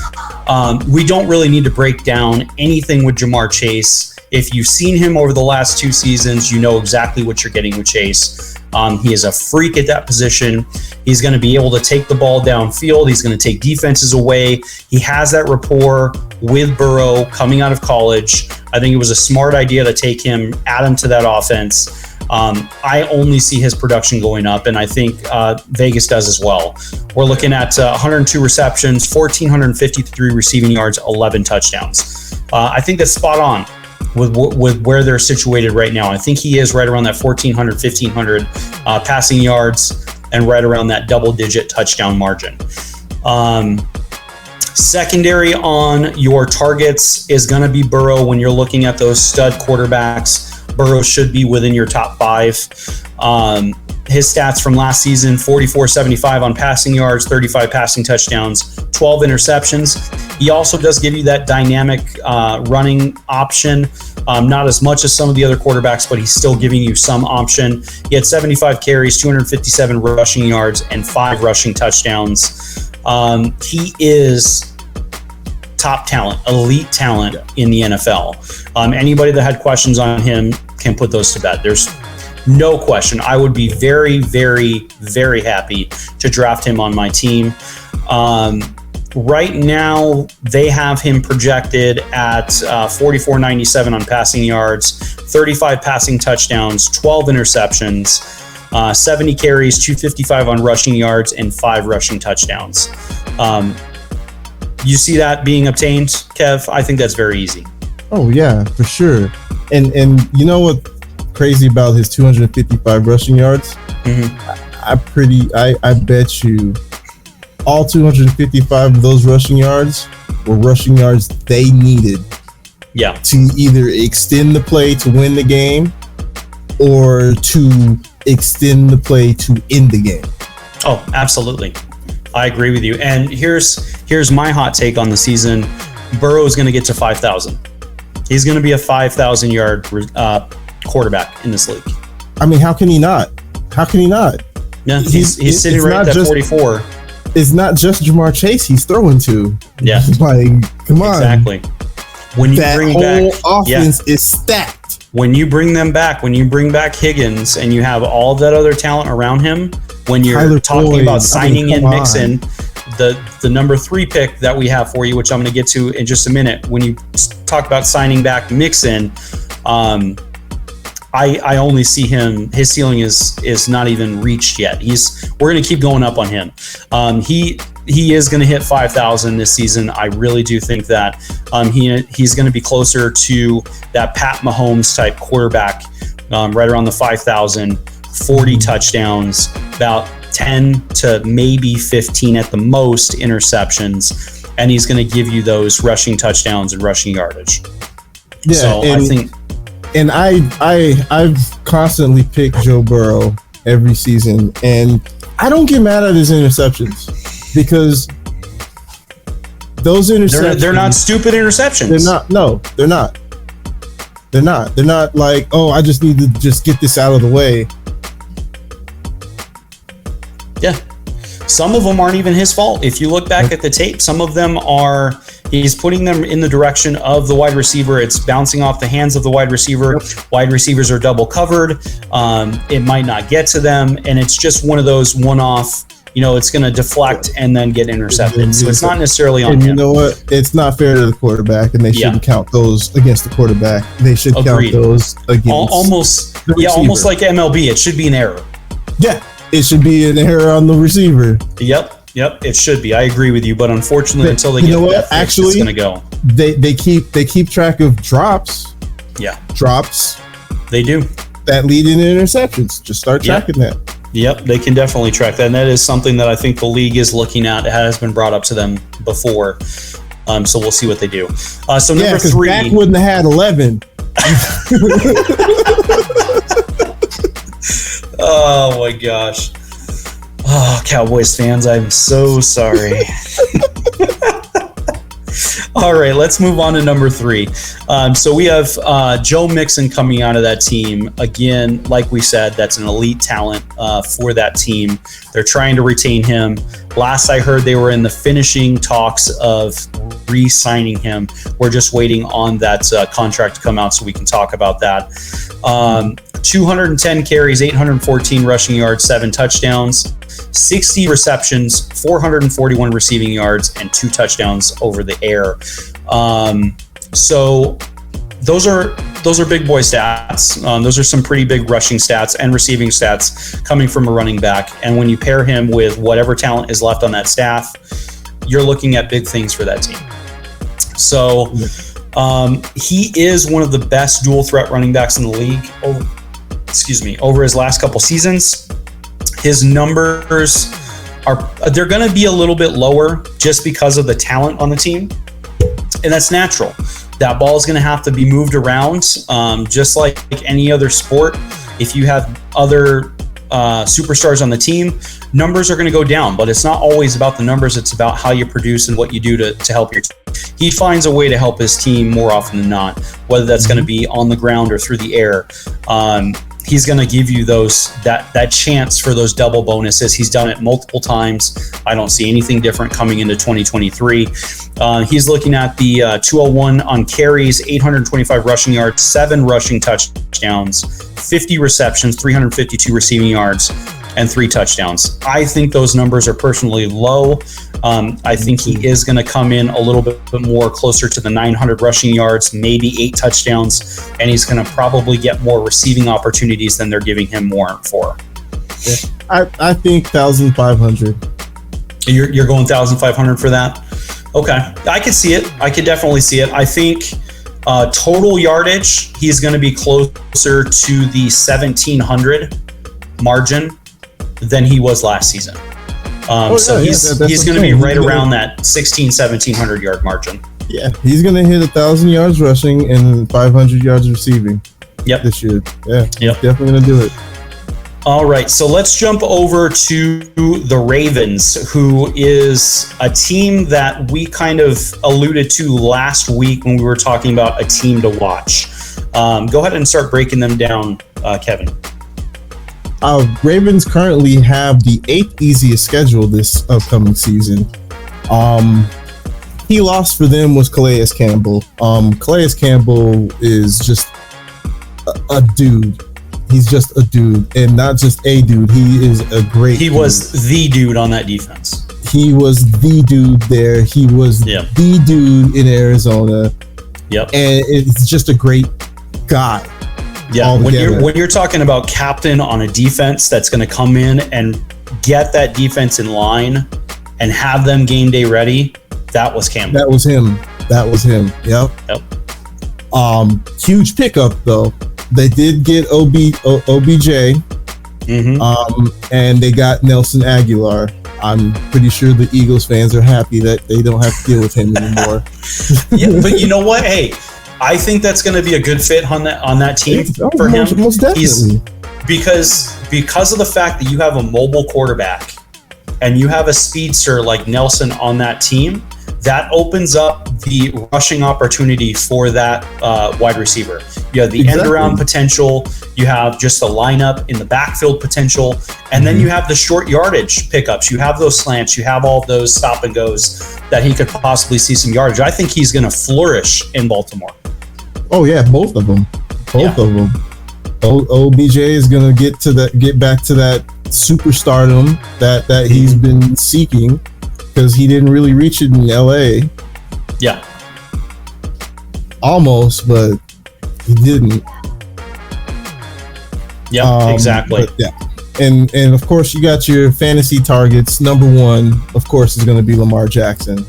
S3: We don't really need to break down anything with Jamar Chase. If you've seen him over the last 2 seasons, you know exactly what you're getting with Chase. He is a freak at that position. He's going to be able to take the ball downfield. He's going to take defenses away. He has that rapport with Burrow coming out of college. I think it was a smart idea to take him, add him to that offense. I only see his production going up, and I think Vegas does as well. We're looking at 102 receptions, 1,453 receiving yards, 11 touchdowns. I think that's spot on with where they're situated right now. I think he is right around that 1,400, 1,500 passing yards and right around that double-digit touchdown margin. Secondary on your targets is going to be Burrow. When you're looking at those stud quarterbacks, Burrow should be within your top 5. His stats from last season, 44-75 on passing yards, 35 passing touchdowns, 12 interceptions. He also does give you that dynamic running option. Not as much as some of the other quarterbacks, but he's still giving you some option. He had 75 carries, 257 rushing yards, and 5 rushing touchdowns. He is top talent, elite talent in the NFL. Anybody that had questions on him can put those to bed. There's no question. I would be very, very, very happy to draft him on my team. Right now, they have him projected at 44.97 on passing yards, 35 passing touchdowns, 12 interceptions, 70 carries, 255 on rushing yards, and 5 rushing touchdowns. You see that being obtained, Kev? I think that's very easy.
S4: Oh yeah, for sure. And you know what's crazy about his 255 rushing yards? I bet you all 255 of those rushing yards were rushing yards they needed to either extend the play to win the game or to extend the play to end the game.
S3: Oh, absolutely. I agree with you. And here's my hot take on the season. Burrow is going to get to 5,000. He's going to be a 5,000 yard quarterback in this league.
S4: I mean, how can he not? How can he not?
S3: Yeah, he's sitting right at 44.
S4: It's not just Jamar Chase he's throwing to.
S3: Yeah,
S4: like, come on.
S3: Exactly. When you
S4: that
S3: bring
S4: whole
S3: back
S4: offense is stacked.
S3: When you bring them back, when you bring back Higgins and you have all that other talent around him, when you're
S4: Tyler
S3: talking
S4: Boyd,
S3: about signing in Mixon, the number 3 pick that we have for you, which I'm going to get to in just a minute. When you talk about signing back Mixon, I only see him. His ceiling is not even reached yet. We're going to keep going up on him. He is going to hit 5,000 this season. I really do think that he's going to be closer to that Pat Mahomes type quarterback, right around the 5,000, 40 touchdowns, about 10 to maybe 15 at the most interceptions, and he's going to give you those rushing touchdowns and rushing yardage.
S4: Yeah,
S3: so I think.
S4: And I've constantly picked Joe Burrow every season, and I don't get mad at his interceptions because those interceptions,
S3: they're not stupid interceptions.
S4: They're not. No, they're not. They're not. They're not like, oh, I just need to just get this out of the way.
S3: Yeah. Some of them aren't even his fault. If you look back at the tape, some of them are, he's putting them in the direction of the wide receiver. It's bouncing off the hands of the wide receiver. Yep. Wide receivers are double covered. It might not get to them. And it's just one of those one-off, it's going to deflect and then get intercepted. So it's not necessarily on him.
S4: You know what? It's not fair to the quarterback, and they shouldn't count those against the quarterback. They should count those against
S3: almost like MLB. It should be an error.
S4: Yeah. It should be an error on the receiver.
S3: Yep, it should be. I agree with you, but unfortunately, until they get that fixed, it's going to go.
S4: They keep track of drops.
S3: Yeah,
S4: drops.
S3: They do.
S4: That lead in interceptions. Just start tracking that.
S3: Yep, they can definitely track that, and that is something that I think the league is looking at. It has been brought up to them before, so we'll see what they do. So number 3,
S4: Dak wouldn't have had 11.
S3: Oh my gosh. Oh, Cowboys fans, I'm so sorry. All right, let's move on to number 3. So we have Joe Mixon coming out of that team. Again, like we said, that's an elite talent for that team. They're trying to retain him. Last I heard, they were in the finishing talks of re-signing him. We're just waiting on that contract to come out so we can talk about that. 210 carries, 814 rushing yards, 7 touchdowns, 60 receptions, 441 receiving yards, and 2 touchdowns over the air. So those are big boy stats. Those are some pretty big rushing stats and receiving stats coming from a running back. And when you pair him with whatever talent is left on that staff, you're looking at big things for that team. So he is one of the best dual threat running backs in the league over his last couple seasons. His numbers they're going to be a little bit lower just because of the talent on the team. And that's natural. That ball is going to have to be moved around, just like any other sport. If you have other superstars on the team, numbers are going to go down, but it's not always about the numbers. It's about how you produce and what you do to help your team. He finds a way to help his team more often than not, whether that's going to be on the ground or through the air. He's going to give you that chance for those double bonuses. He's done it multiple times. I don't see anything different coming into 2023. He's looking at the 201 on carries, 825 rushing yards, 7 rushing touchdowns, 50 receptions, 352 receiving yards, and 3 touchdowns. I think those numbers are personally low. I think he is going to come in a little bit more closer to the 900 rushing yards, maybe 8 touchdowns, and he's going to probably get more receiving opportunities than they're giving him warrant for.
S4: Yeah, I think 1,500.
S3: You're going 1,500 for that? Okay, I could see it. I could definitely see it. I think total yardage, he's going to be closer to the 1,700 margin than he was last season. He's going to be right around that 1,700 yard margin.
S4: Yeah, he's going to hit 1,000 yards rushing and 500 yards receiving.
S3: Yep.
S4: This year. Yeah.
S3: Yep.
S4: Definitely going to do it.
S3: All right, so let's jump over to the Ravens, who is a team that we kind of alluded to last week when we were talking about a team to watch. Go ahead and start breaking them down, Kevin.
S4: Ravens currently have the 8th easiest schedule this upcoming season. Key loss for them was Calais Campbell. Calais Campbell is just a dude. He's just a dude, and not just a dude. He is a great dude.
S3: Was the dude on that defense.
S4: He was the dude there. He was the dude in Arizona.
S3: Yep.
S4: And it's just a great guy.
S3: Yeah, when you're talking about captain on a defense that's going to come in and get that defense in line and have them game day ready, that was Campbell.
S4: That was him. Yep. Huge pickup though. They did get OBJ, and they got Nelson Aguilar. I'm pretty sure the Eagles fans are happy that they don't have to deal with him anymore.
S3: Yeah, but you know what? Hey, I think that's going to be a good fit on that team for him.
S4: Most definitely.
S3: Because of the fact that you have a mobile quarterback and you have a speedster like Nelson on that team, that opens up the rushing opportunity for that wide receiver. You have the end-around potential. You have just the lineup in the backfield potential. And then you have the short yardage pickups. You have those slants. You have all those stop and goes that he could possibly see some yardage. I think he's going to flourish in Baltimore.
S4: Oh, yeah, both of them. Both of them. OBJ is going to get back to that superstardom that he's been seeking, because he didn't really reach it in LA.
S3: Yeah.
S4: Almost, but he didn't.
S3: Yeah, exactly.
S4: Yeah. And of course you got your fantasy targets. Number 1, of course, is going to be Lamar Jackson.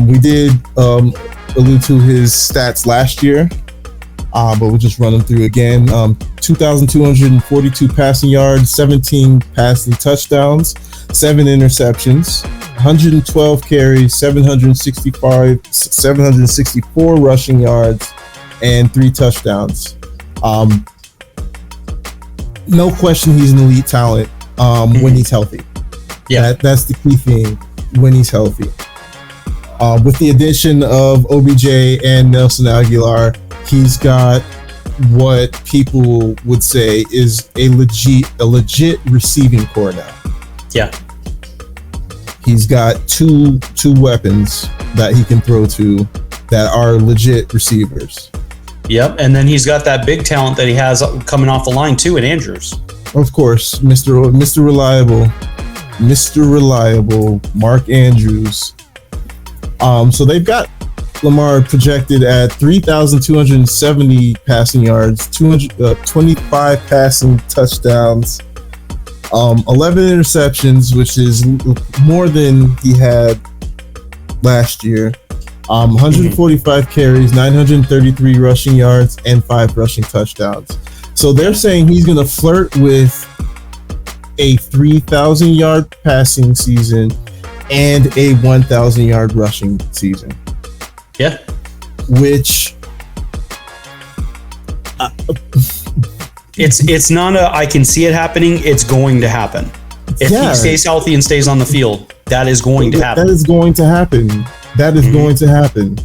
S4: We did allude to his stats last year, but we'll just run them through again. 2,242 passing yards, 17 passing touchdowns, 7 interceptions, 112 carries, 764 rushing yards, and 3 touchdowns. No question, he's an elite talent when he's healthy. Yeah, that's the key thing. When he's healthy. With the addition of OBJ and Nelson Aguilar, he's got what people would say is a legit receiving core now.
S3: Yeah.
S4: He's got two weapons that he can throw to that are legit receivers.
S3: Yep, and then he's got that big talent that he has coming off the line too at Andrews.
S4: Of course, Mr. Reliable, Mark Andrews. So they've got Lamar projected at 3,270 passing yards, 25 passing touchdowns, 11 interceptions, which is more than he had last year. 145 carries, 933 rushing yards, and 5 rushing touchdowns. So they're saying he's going to flirt with a 3,000 yard passing season and a 1,000 yard rushing season.
S3: Yeah.
S4: Which
S3: it's not I can see it happening. It's going to happen. If he stays healthy and stays on the field, that is going to happen.
S4: That is going to happen. Going to happen.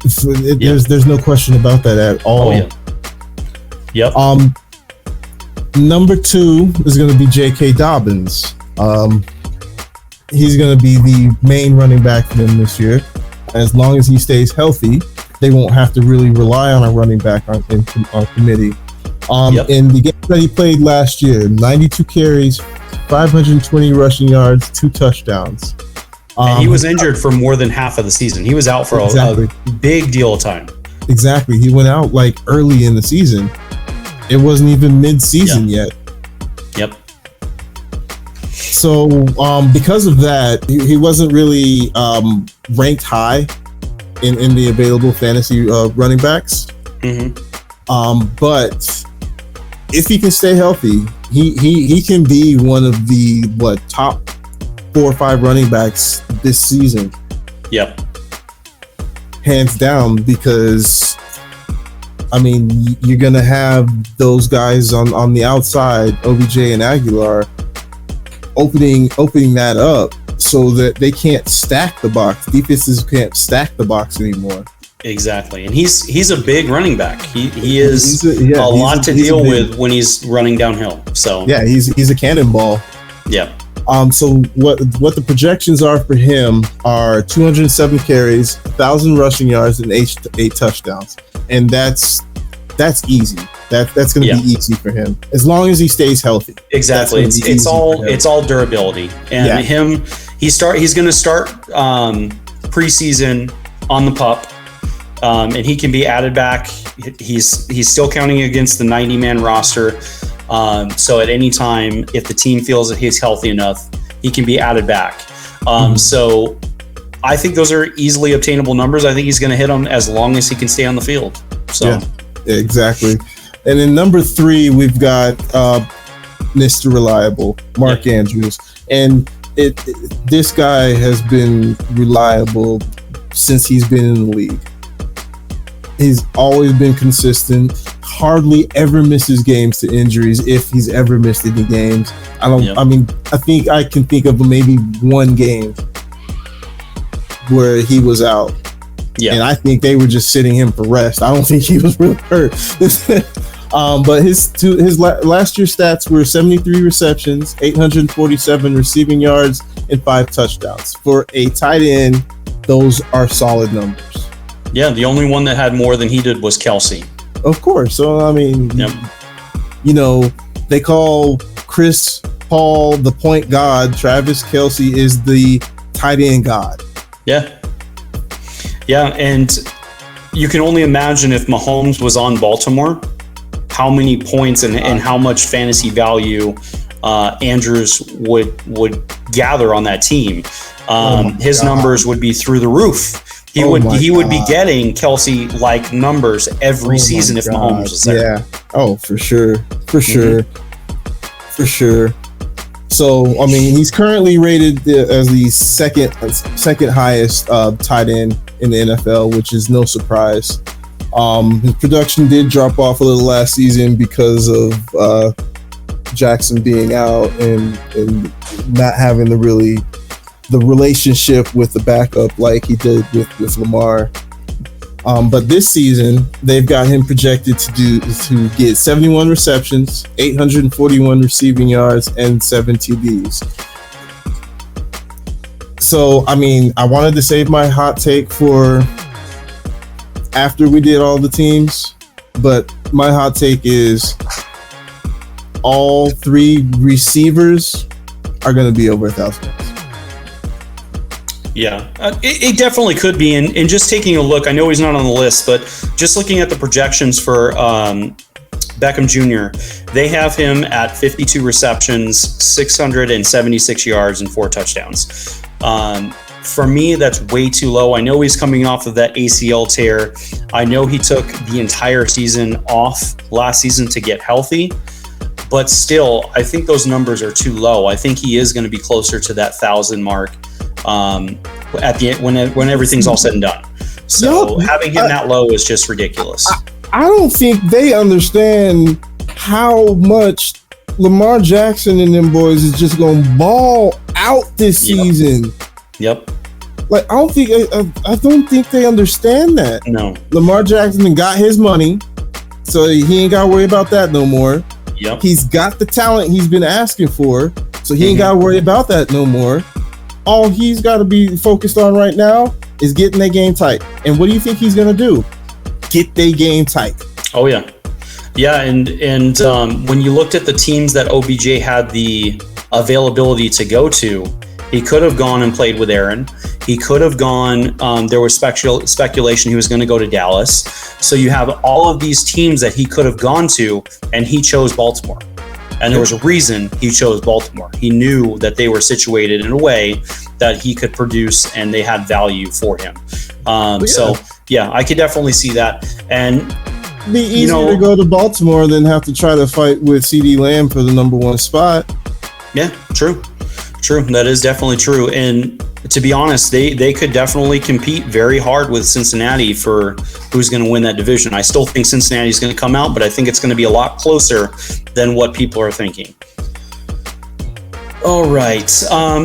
S4: There's no question about that at all.
S3: Oh, yeah. Yep.
S4: Number 2 is going to be J.K. Dobbins. He's going to be the main running back for them this year. As long as he stays healthy, they won't have to really rely on a running back on committee. In the game that he played last year, 92 carries, 520 rushing yards, 2 touchdowns.
S3: And he was injured for more than half of the season. He was out for a big deal of time.
S4: Exactly. He went out like early in the season. It wasn't even mid-season yet.
S3: Yep.
S4: So because of that, he wasn't really ranked high in the available fantasy running backs. But if he can stay healthy, he can be one of the top 4 or 5 running backs this season.
S3: Yep.
S4: Hands down, because I mean, you're gonna have those guys on the outside, OBJ and Aguilar, opening that up so that they can't stack the box. Defenses can't stack the box anymore.
S3: Exactly, and he's a big running back. He is a lot to deal with when he's running downhill. So
S4: yeah, he's a cannonball.
S3: Yeah.
S4: So what the projections are for him are 207 carries, 1,000 rushing yards, and 8 touchdowns, and that's easy. That's going to be easy for him as long as he stays healthy.
S3: Exactly. It's all durability, and he's going to start preseason on the pup, and he can be added back. He's still counting against the 90-man roster. So at any time, if the team feels that he's healthy enough, he can be added back. So I think those are easily obtainable numbers. I think he's going to hit them as long as he can stay on the field. So
S4: exactly. And then number 3, we've got Mr. Reliable, Mark Andrews, and this guy has been reliable since he's been in the league. He's always been consistent. Hardly ever misses games to injuries, if he's ever missed any games. I think I can think of maybe one game where he was out. Yeah. And I think they were just sitting him for rest. I don't think he was really hurt. But his last year's stats were 73 receptions, 847 receiving yards, and 5 touchdowns. For a tight end, those are solid numbers.
S3: Yeah, the only one that had more than he did was Kelsey.
S4: Of course. So, I mean, they call Chris Paul the point god. Travis Kelce is the tight end god.
S3: Yeah. Yeah, and you can only imagine if Mahomes was on Baltimore, how many points and how much fantasy value Andrews would gather on that team. His numbers would be through the roof. He would be getting Kelsey-like numbers every season if Mahomes was there.
S4: Yeah. Oh, for sure. For sure. So, I mean, he's currently rated as the second highest tight end in the NFL, which is no surprise. His production did drop off a little last season because of Jackson being out and not having the relationship with the backup like he did with Lamar. But this season, they've got him projected to get 71 receptions, 841 receiving yards, and 7 TDs. So, I mean, I wanted to save my hot take for after we did all the teams, but my hot take is all 3 receivers are going to be over 1,000 yards.
S3: Yeah, it definitely could be. And just taking a look, I know he's not on the list, but just looking at the projections for Beckham Jr., they have him at 52 receptions, 676 yards, and 4 touchdowns. For me, that's way too low. I know he's coming off of that ACL tear. I know he took the entire season off last season to get healthy. But still, I think those numbers are too low. I think he is going to be closer to that 1,000 mark at the end, when everything's all said and done. So having him that low is just ridiculous.
S4: I don't think they understand how much Lamar Jackson and them boys is just going to ball out this season.
S3: Yep.
S4: Like, I don't think they understand that.
S3: No.
S4: Lamar Jackson got his money, so he ain't got to worry about that no more.
S3: Yep.
S4: He's got the talent he's been asking for, so he ain't got to worry about that no more. All he's got to be focused on right now is getting their game tight. And what do you think he's going to do? Get their game tight.
S3: Oh, yeah. Yeah, and when you looked at the teams that OBJ had the availability to go to, he could have gone and played with Aaron. He could have gone, there was speculation he was going to go to Dallas. So you have all of these teams that he could have gone to, and he chose Baltimore. And there was a reason he chose Baltimore. He knew that they were situated in a way that he could produce and they had value for him. So, yeah, I could definitely see that. And
S4: it'd be easier to go to Baltimore than have to try to fight with CeeDee Lamb for the number 1 spot.
S3: Yeah, true. That is definitely true. And to be honest, they could definitely compete very hard with Cincinnati for who's going to win that division. I still think Cincinnati is going to come out, but I think it's going to be a lot closer than what people are thinking. All right,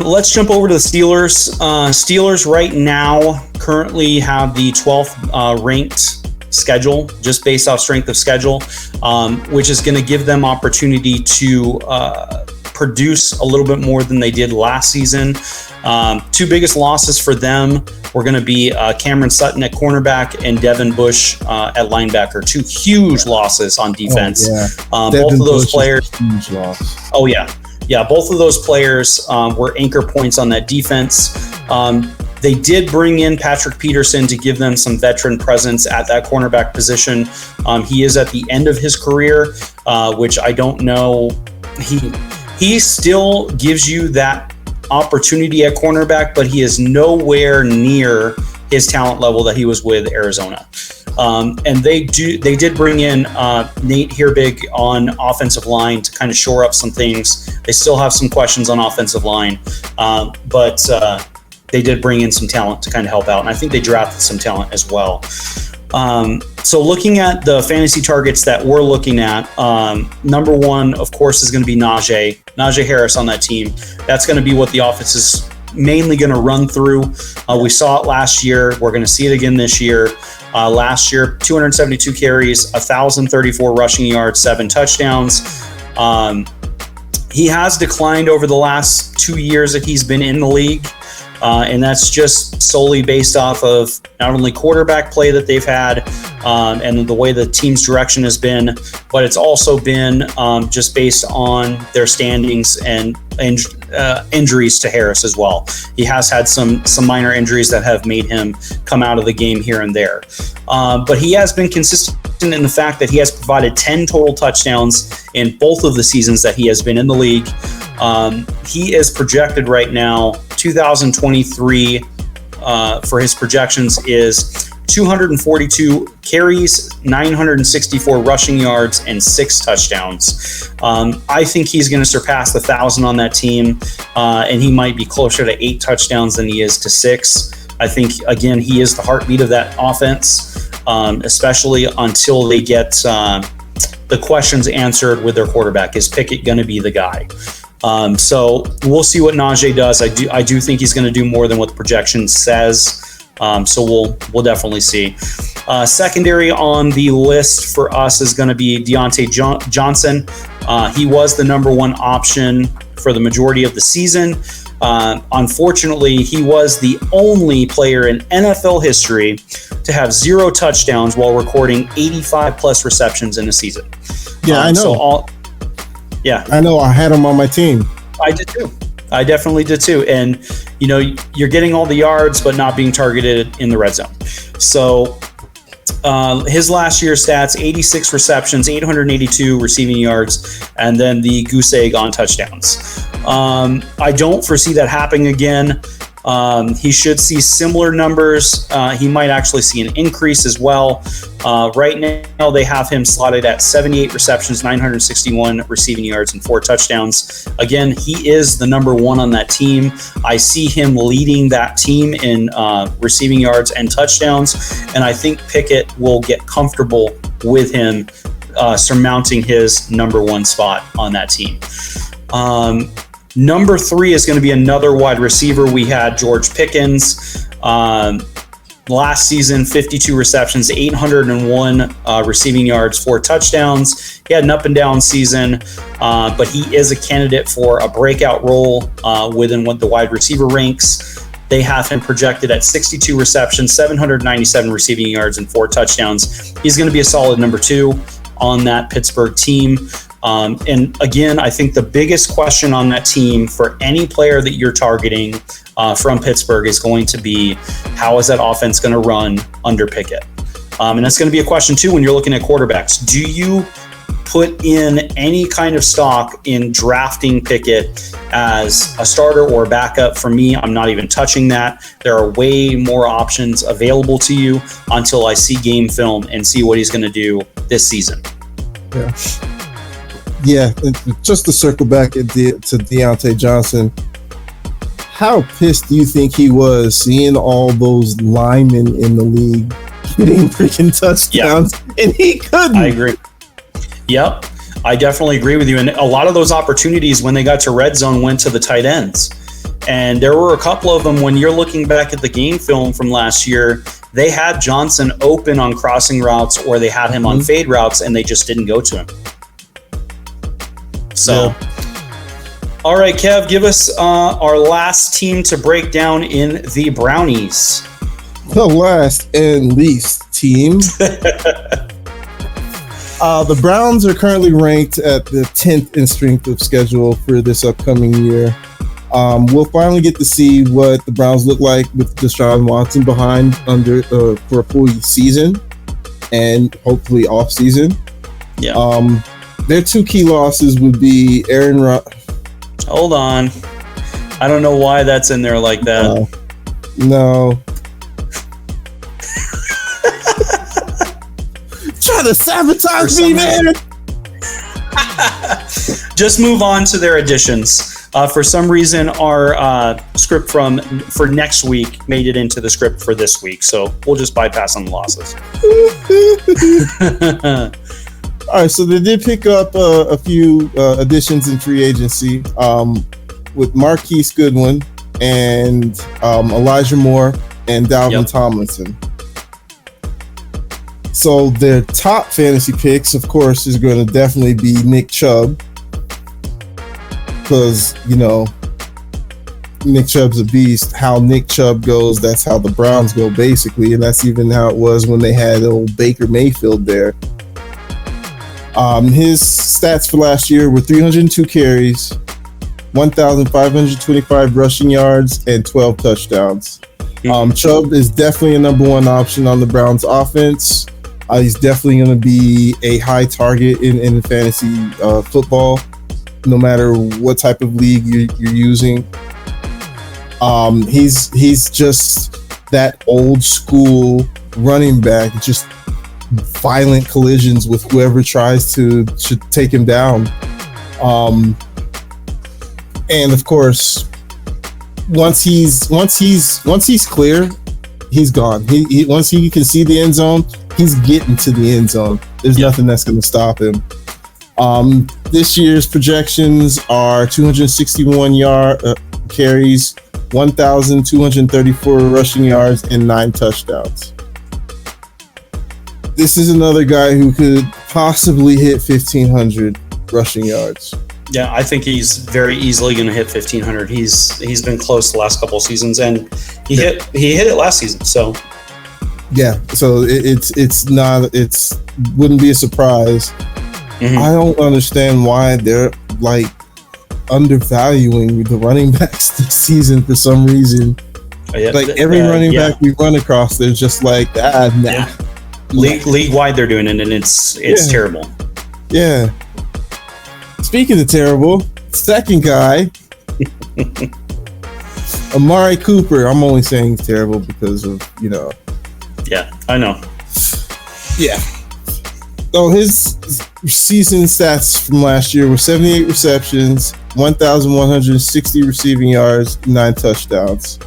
S3: let's jump over to the Steelers. Steelers right now currently have the 12th ranked schedule, just based off strength of schedule, which is going to give them opportunity to produce a little bit more than they did last season. 2 biggest losses for them were going to be Cameron Sutton at cornerback and Devin Bush at linebacker. 2 huge losses on defense. Both of those players.
S4: Huge loss.
S3: Oh yeah. Both of those players were anchor points on that defense. They did bring in Patrick Peterson to give them some veteran presence at that cornerback position. He is at the end of his career, which I don't know. He still gives you that opportunity at cornerback, but he is nowhere near his talent level that he was with Arizona. And they did bring in Nate Herbig on offensive line to kind of shore up some things. They still have some questions on offensive line, but they did bring in some talent to kind of help out. And I think they drafted some talent as well. So looking at the fantasy targets that we're looking at, number 1, of course, is going to be Najee Harris on that team. That's going to be what the offense is mainly going to run through. We saw it last year. We're going to see it again this year. Last year, 272 carries, 1,034 rushing yards, 7 touchdowns. He has declined over the last 2 years that he's been in the league. And that's just solely based off of not only quarterback play that they've had and the way the team's direction has been, but it's also been just based on their standings and injuries to Harris as well. He has had some minor injuries that have made him come out of the game here and there. But he has been consistent in the fact that he has provided 10 total touchdowns in both of the seasons that he has been in the league. He is projected right now, 2023 for his projections is 242 carries, 964 rushing yards, and 6 touchdowns. I think he's going to surpass 1,000 on that team, and he might be closer to 8 touchdowns than he is to 6. I think, again, he is the heartbeat of that offense, especially until they get the questions answered with their quarterback. Is Pickett going to be the guy? So we'll see what Najee does. I do think he's going to do more than what the projection says. So we'll definitely see. Secondary on the list for us is going to be Deontay Johnson. He was the number 1 option for the majority of the season. Unfortunately, he was the only player in NFL history to have 0 touchdowns while recording 85 plus receptions in a season.
S4: Yeah, I know.
S3: I
S4: know. I had him on my team.
S3: I did too. I definitely did too. And, you're getting all the yards, but not being targeted in the red zone. So his last year's stats, 86 receptions, 882 receiving yards, and then the goose egg on touchdowns. I don't foresee that happening again. He should see similar numbers. He might actually see an increase as well. Right now, they have him slotted at 78 receptions, 961 receiving yards, and 4 touchdowns. Again, he is the number 1 on that team. I see him leading that team in receiving yards and touchdowns, and I think Pickett will get comfortable with him surmounting his number 1 spot on that team. Number 3 is going to be another wide receiver. We had George Pickens. Last season, 52 receptions, 801 receiving yards, 4 touchdowns. He had an up and down season, but he is a candidate for a breakout role within the wide receiver ranks. They have him projected at 62 receptions, 797 receiving yards, and 4 touchdowns. He's going to be a solid number 2 on that Pittsburgh team. And again, I think the biggest question on that team for any player that you're targeting from Pittsburgh is going to be, how is that offense going to run under Pickett? And that's going to be a question too when you're looking at quarterbacks. Do you put in any kind of stock in drafting Pickett as a starter or a backup? For me, I'm not even touching that. There are way more options available to you until I see game film and see what he's going to do this season.
S4: Yeah, just to circle back to Deontay Johnson, how pissed do you think he was seeing all those linemen in the league getting freaking touchdowns and he couldn't?
S3: I agree. Yep, I definitely agree with you. And a lot of those opportunities when they got to red zone went to the tight ends. And there were a couple of them when you're looking back at the game film from last year, they had Johnson open on crossing routes or they had him on fade routes and they just didn't go to him. So, all right, Kev, give us our last team to break down in the Brownies.
S4: The last and least team. The Browns are currently ranked at the 10th in strength of schedule for this upcoming year. We'll finally get to see what the Browns look like with Deshaun Watson behind for a full season and hopefully off season.
S3: Yeah.
S4: Their 2 key losses would be Aaron
S3: Hold on. I don't know why that's in there like that.
S4: No. Trying to sabotage me, man.
S3: Just move on to their additions. For some reason, our script for next week made it into the script for this week, so we'll just bypass on the losses.
S4: All right, so they did pick up a few additions in free agency with Marquise Goodwin and Elijah Moore and Dalvin Tomlinson. So their top fantasy picks, of course, is going to definitely be Nick Chubb because, Nick Chubb's a beast. How Nick Chubb goes, that's how the Browns go, basically, and that's even how it was when they had old Baker Mayfield there. His stats for last year were 302 carries, 1,525 rushing yards, and 12 touchdowns. Chubb is definitely a number 1 option on the Browns offense. He's definitely going to be a high target in fantasy football, no matter what type of league you're using. He's just that old school running back, just violent collisions with whoever tries to take him down. And of course, once he's clear, he's gone. Once he can see the end zone, he's getting to the end zone. There's nothing that's going to stop him. This year's projections are 261 carries, 1,234 rushing yards, and 9 touchdowns. This is another guy who could possibly hit 1,500 rushing yards.
S3: Yeah, I think he's very easily going to hit 1,500. He's been close the last couple of seasons, and he hit it last season. So
S4: yeah, so it's wouldn't be a surprise. Mm-hmm. I don't understand why they're like undervaluing the running backs this season for some reason. Like every running back we run across, they're just like, nah.
S3: Yeah. League wide, they're doing it, and it's terrible.
S4: Yeah. Speaking of terrible, second guy, Amari Cooper. I'm only saying he's terrible because of,
S3: Yeah, I know.
S4: Yeah. So his season stats from last year were 78 receptions, 1,160 receiving yards, 9 touchdowns.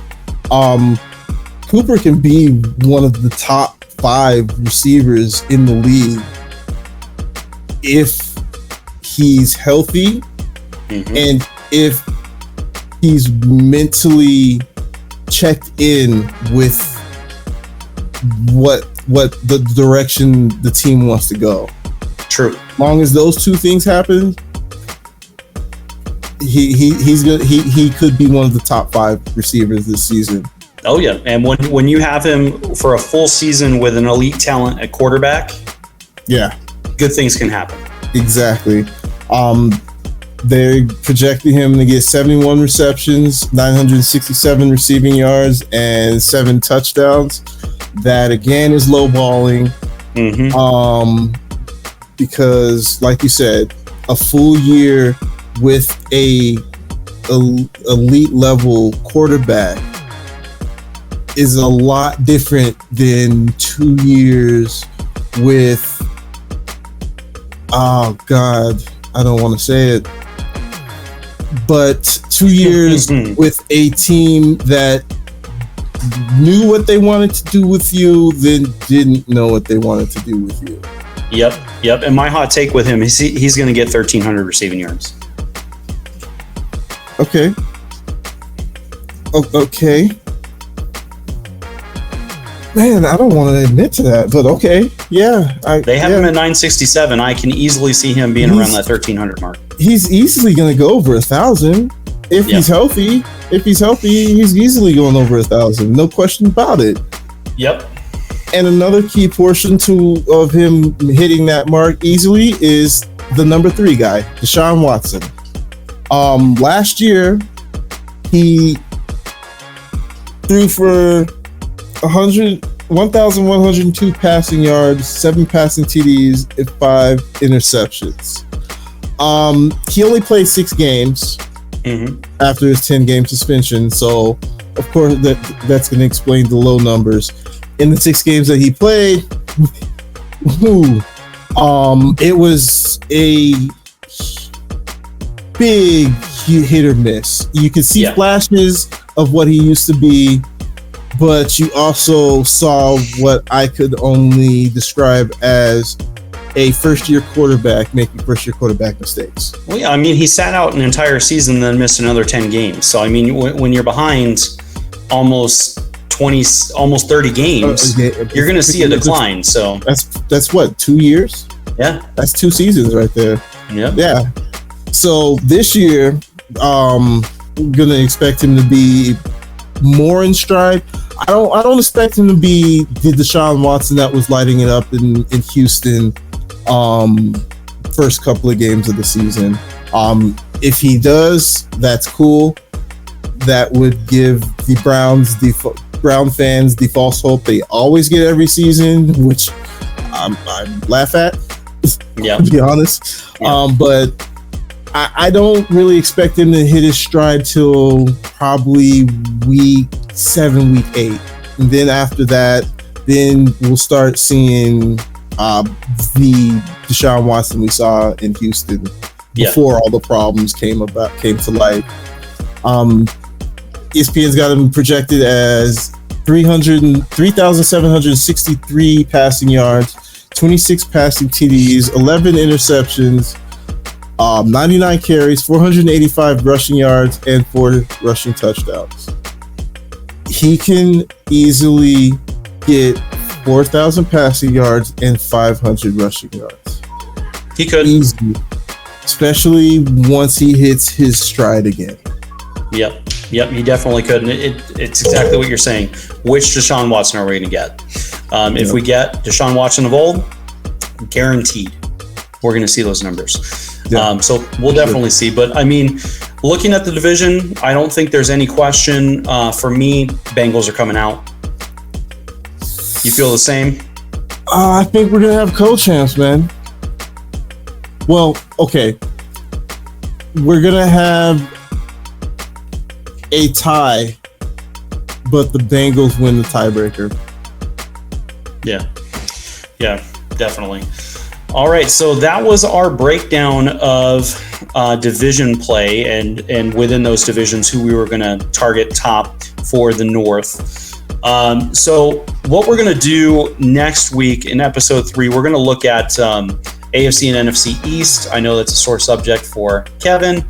S4: Cooper can be one of the top 5 receivers in the league if he's healthy, and if he's mentally checked in with what the direction the team wants to go.
S3: True.
S4: As long as those two things happen, he could be one of the top 5 receivers this season.
S3: Oh yeah, and when you have him for a full season with an elite talent at quarterback,
S4: yeah,
S3: good things can happen.
S4: Exactly. They're projecting him to get 71 receptions, 967 receiving yards, and 7 touchdowns. That again is lowballing. Because like you said, a full year with a elite level quarterback is a lot different than 2 years with, oh God, I don't want to say it, but 2 years with a team that knew what they wanted to do with you, then didn't know what they wanted to do with you.
S3: Yep. And my hot take with him is he's going to get 1,300 receiving yards.
S4: Okay. Okay. Man, I don't want to admit to that, but okay. Yeah.
S3: They have him at 967. I can easily see him being around that 1,300 mark.
S4: He's easily going to go over 1,000 if he's healthy. If he's healthy, he's easily going over 1,000. No question about it.
S3: Yep.
S4: And another key portion of him hitting that mark easily is the number 3 guy, Deshaun Watson. Last year, he threw for 1,102 passing yards, 7 passing TDs, and 5 interceptions. He only played 6 games after his 10-game suspension, so of course that's going to explain the low numbers. In the 6 games that he played, it was a big hit or miss. You could see flashes of what he used to be, but you also saw what I could only describe as a first-year quarterback making first-year quarterback mistakes.
S3: Well, yeah, I mean, he sat out an entire season, then missed another 10 games. So, I mean, when you're behind almost 30 games, you're going to see a decline. So
S4: that's what, 2 years?
S3: Yeah,
S4: that's 2 seasons right there.
S3: Yeah.
S4: So this year, I'm going to expect him to be more in stride. I don't expect him to be the Deshaun Watson that was lighting it up in Houston first couple of games of the season. If he does, that's cool. That would give the Brown fans the false hope they always get every season, which I laugh at, to be honest. But I don't really expect him to hit his stride till probably week 7, week 8. And then after that, then we'll start seeing the Deshaun Watson we saw in Houston before all the problems came to light. ESPN's got him projected as 3,763 passing yards, 26 passing TDs, 11 interceptions, 99 carries, 485 rushing yards, and 4 rushing touchdowns. He can easily get 4,000 passing yards and 500 rushing yards.
S3: He could.
S4: Easy. especially once he hits his stride again.
S3: Yep, he definitely could. And it's exactly what you're saying. Which Deshaun Watson are we going to get? If we get Deshaun Watson of old, guaranteed we're going to see those numbers.
S4: Yeah.
S3: So we'll definitely see. But I mean, looking at the division, I don't think there's any question. For me, Bengals are coming out. You feel the same?
S4: I think we're going to have co-champs, man. Well, okay. We're going to have a tie, but the Bengals win the tiebreaker.
S3: Yeah, definitely. All right, so that was our breakdown of division play and within those divisions, who we were going to target top for the North. So what we're going to do next week in episode 3, we're going to look at AFC and NFC East. I know that's a sore subject for Kevin.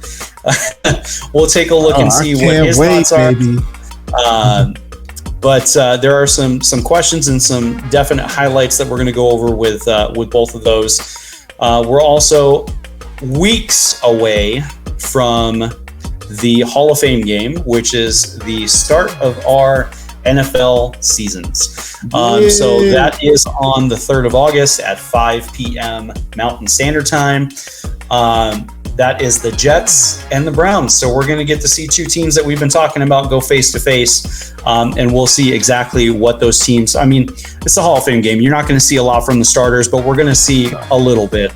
S3: We'll take a look and see what his thoughts are. But there are some questions and some definite highlights that we're going to go over with both of those. We're also weeks away from the Hall of Fame game, which is the start of our NFL seasons. So that is on the 3rd of August at 5 p.m. Mountain Standard Time. That is the Jets and the Browns. So we're going to get to see two teams that we've been talking about go face to face. And we'll see exactly what those teams, I mean, it's a Hall of Fame game. You're not going to see a lot from the starters, but we're going to see a little bit.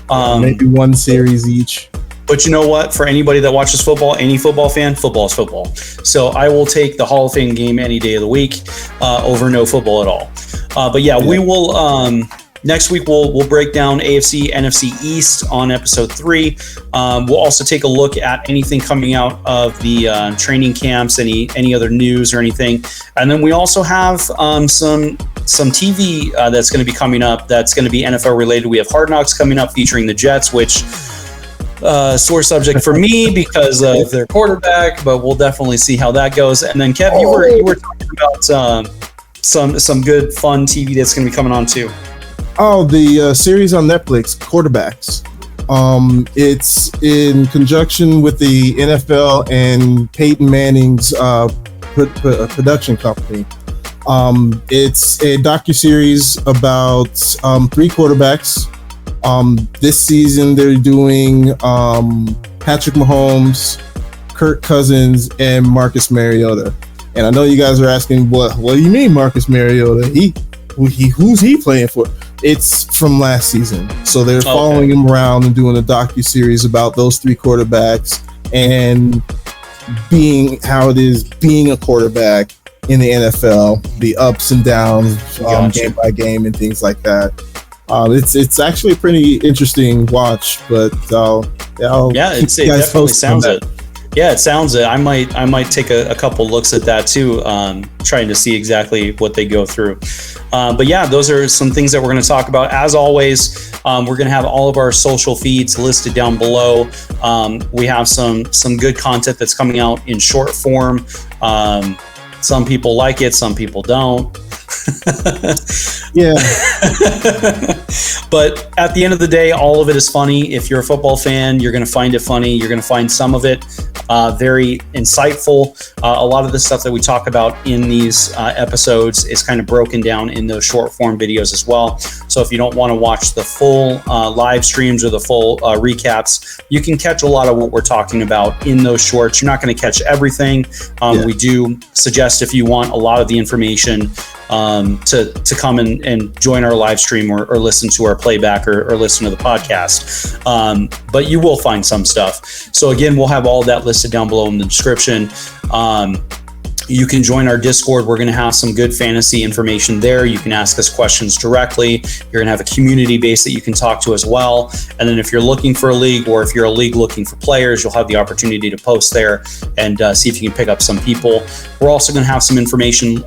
S4: Maybe one series each.
S3: But you know what? For anybody that watches football, any football fan, football is football. So I will take the Hall of Fame game any day of the week over no football at all. But yeah, we will... Next week, we'll break down AFC, NFC East on episode 3. We'll also take a look at anything coming out of the training camps, any other news or anything. And then we also have some TV that's going to be coming up that's going to be NFL related. We have Hard Knocks coming up featuring the Jets, which sore subject for me because of their quarterback, but we'll definitely see how that goes. And then Kev, you were talking about some good fun TV that's going to be coming on too.
S4: Oh, the series on Netflix, Quarterbacks. It's in conjunction with the NFL and Peyton Manning's production company. It's a docuseries about 3 quarterbacks. This season, they're doing Patrick Mahomes, Kirk Cousins, and Marcus Mariota. And I know you guys are asking, what do you mean Marcus Mariota? Who's he playing for? It's from last season. So they're following him around and doing a docuseries about those 3 quarterbacks and how it is being a quarterback in the NFL, the ups and downs, game by game and things like that. It's actually a pretty interesting watch, but it definitely sounds it.
S3: Yeah, it sounds it. I might take a couple looks at that too, trying to see exactly what they go through. But yeah, those are some things that we're going to talk about. As always, we're going to have all of our social feeds listed down below. We have some good content that's coming out in short form. Some people like it, some people don't.
S4: Yeah.
S3: But at the end of the day, all of it is funny. If you're a football fan, you're going to find it funny. You're going to find some of it very insightful. A lot of the stuff that we talk about in these episodes is kind of broken down in those short form videos as well. So if you don't want to watch the full live streams or the full recaps, you can catch a lot of what we're talking about in those shorts. You're not going to catch everything. We do suggest, if you want a lot of the information, to come and join our live stream or listen to our playback or listen to the podcast. But you will find some stuff. So again, we'll have all of that listed down below in the description. You can join our Discord. We're going to have some good fantasy information there. You can ask us questions directly. You're going to have a community base that you can talk to as well. And then if you're looking for a league, or if you're a league looking for players, you'll have the opportunity to post there and see if you can pick up some people. We're also going to have some information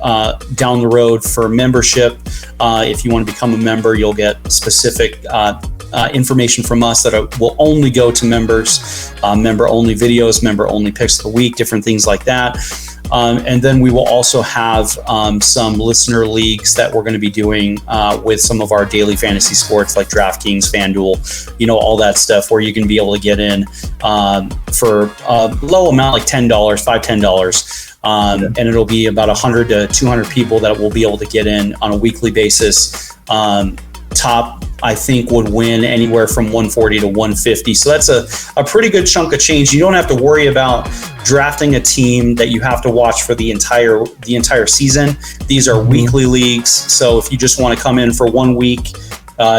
S3: down the road for membership. If you want to become a member, you'll get specific information from us that will only go to members, member-only videos, member-only picks of the week, different things like that. And then we will also have some listener leagues that we're going to be doing with some of our daily fantasy sports like DraftKings, FanDuel, all that stuff, where you can be able to get in for a low amount, like $10, $10. And it'll be about 100 to 200 people that will be able to get in on a weekly basis. Top, I think, would win anywhere from 140 to 150. So that's a pretty good chunk of change. You don't have to worry about drafting a team that you have to watch for the entire season. These are weekly leagues. So if you just want to come in for 1 week,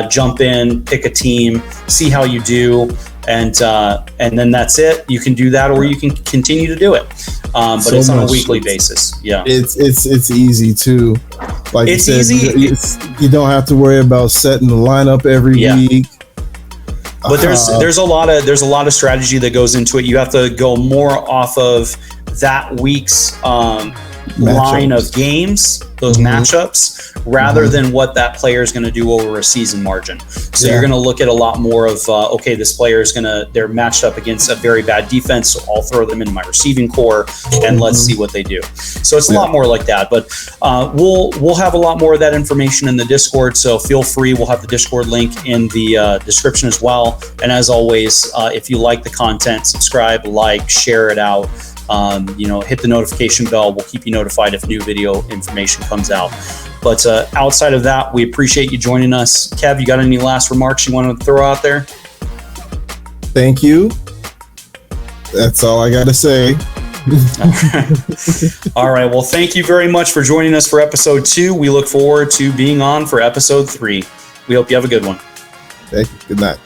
S3: jump in, pick a team, see how you do, and then that's it. You can do that, or you can continue to do it. But so it's on a weekly basis. Yeah,
S4: it's easy too. Like
S3: it's
S4: you said,
S3: easy.
S4: You don't have to worry about setting the lineup every week.
S3: But there's a lot of strategy that goes into it. You have to go more off of that week's line of games, those matchups, rather than what that player is going to do over a season margin. So you're going to look at a lot more of, okay, this player is they're matched up against a very bad defense, so I'll throw them into my receiving core and let's see what they do. So it's a lot more like that, but we'll have a lot more of that information in the Discord, so feel free. We'll have the Discord link in the description as well. And as always, if you like the content, subscribe, like, share it out. Hit the notification bell. We'll keep you notified if new video information comes out. But outside of that, we appreciate you joining us. Kev, you got any last remarks you want to throw out there?
S4: Thank you. That's all I got to say.
S3: All right. Well, thank you very much for joining us for episode 2. We look forward to being on for episode 3. We hope you have a good one.
S4: Thank you. Good night.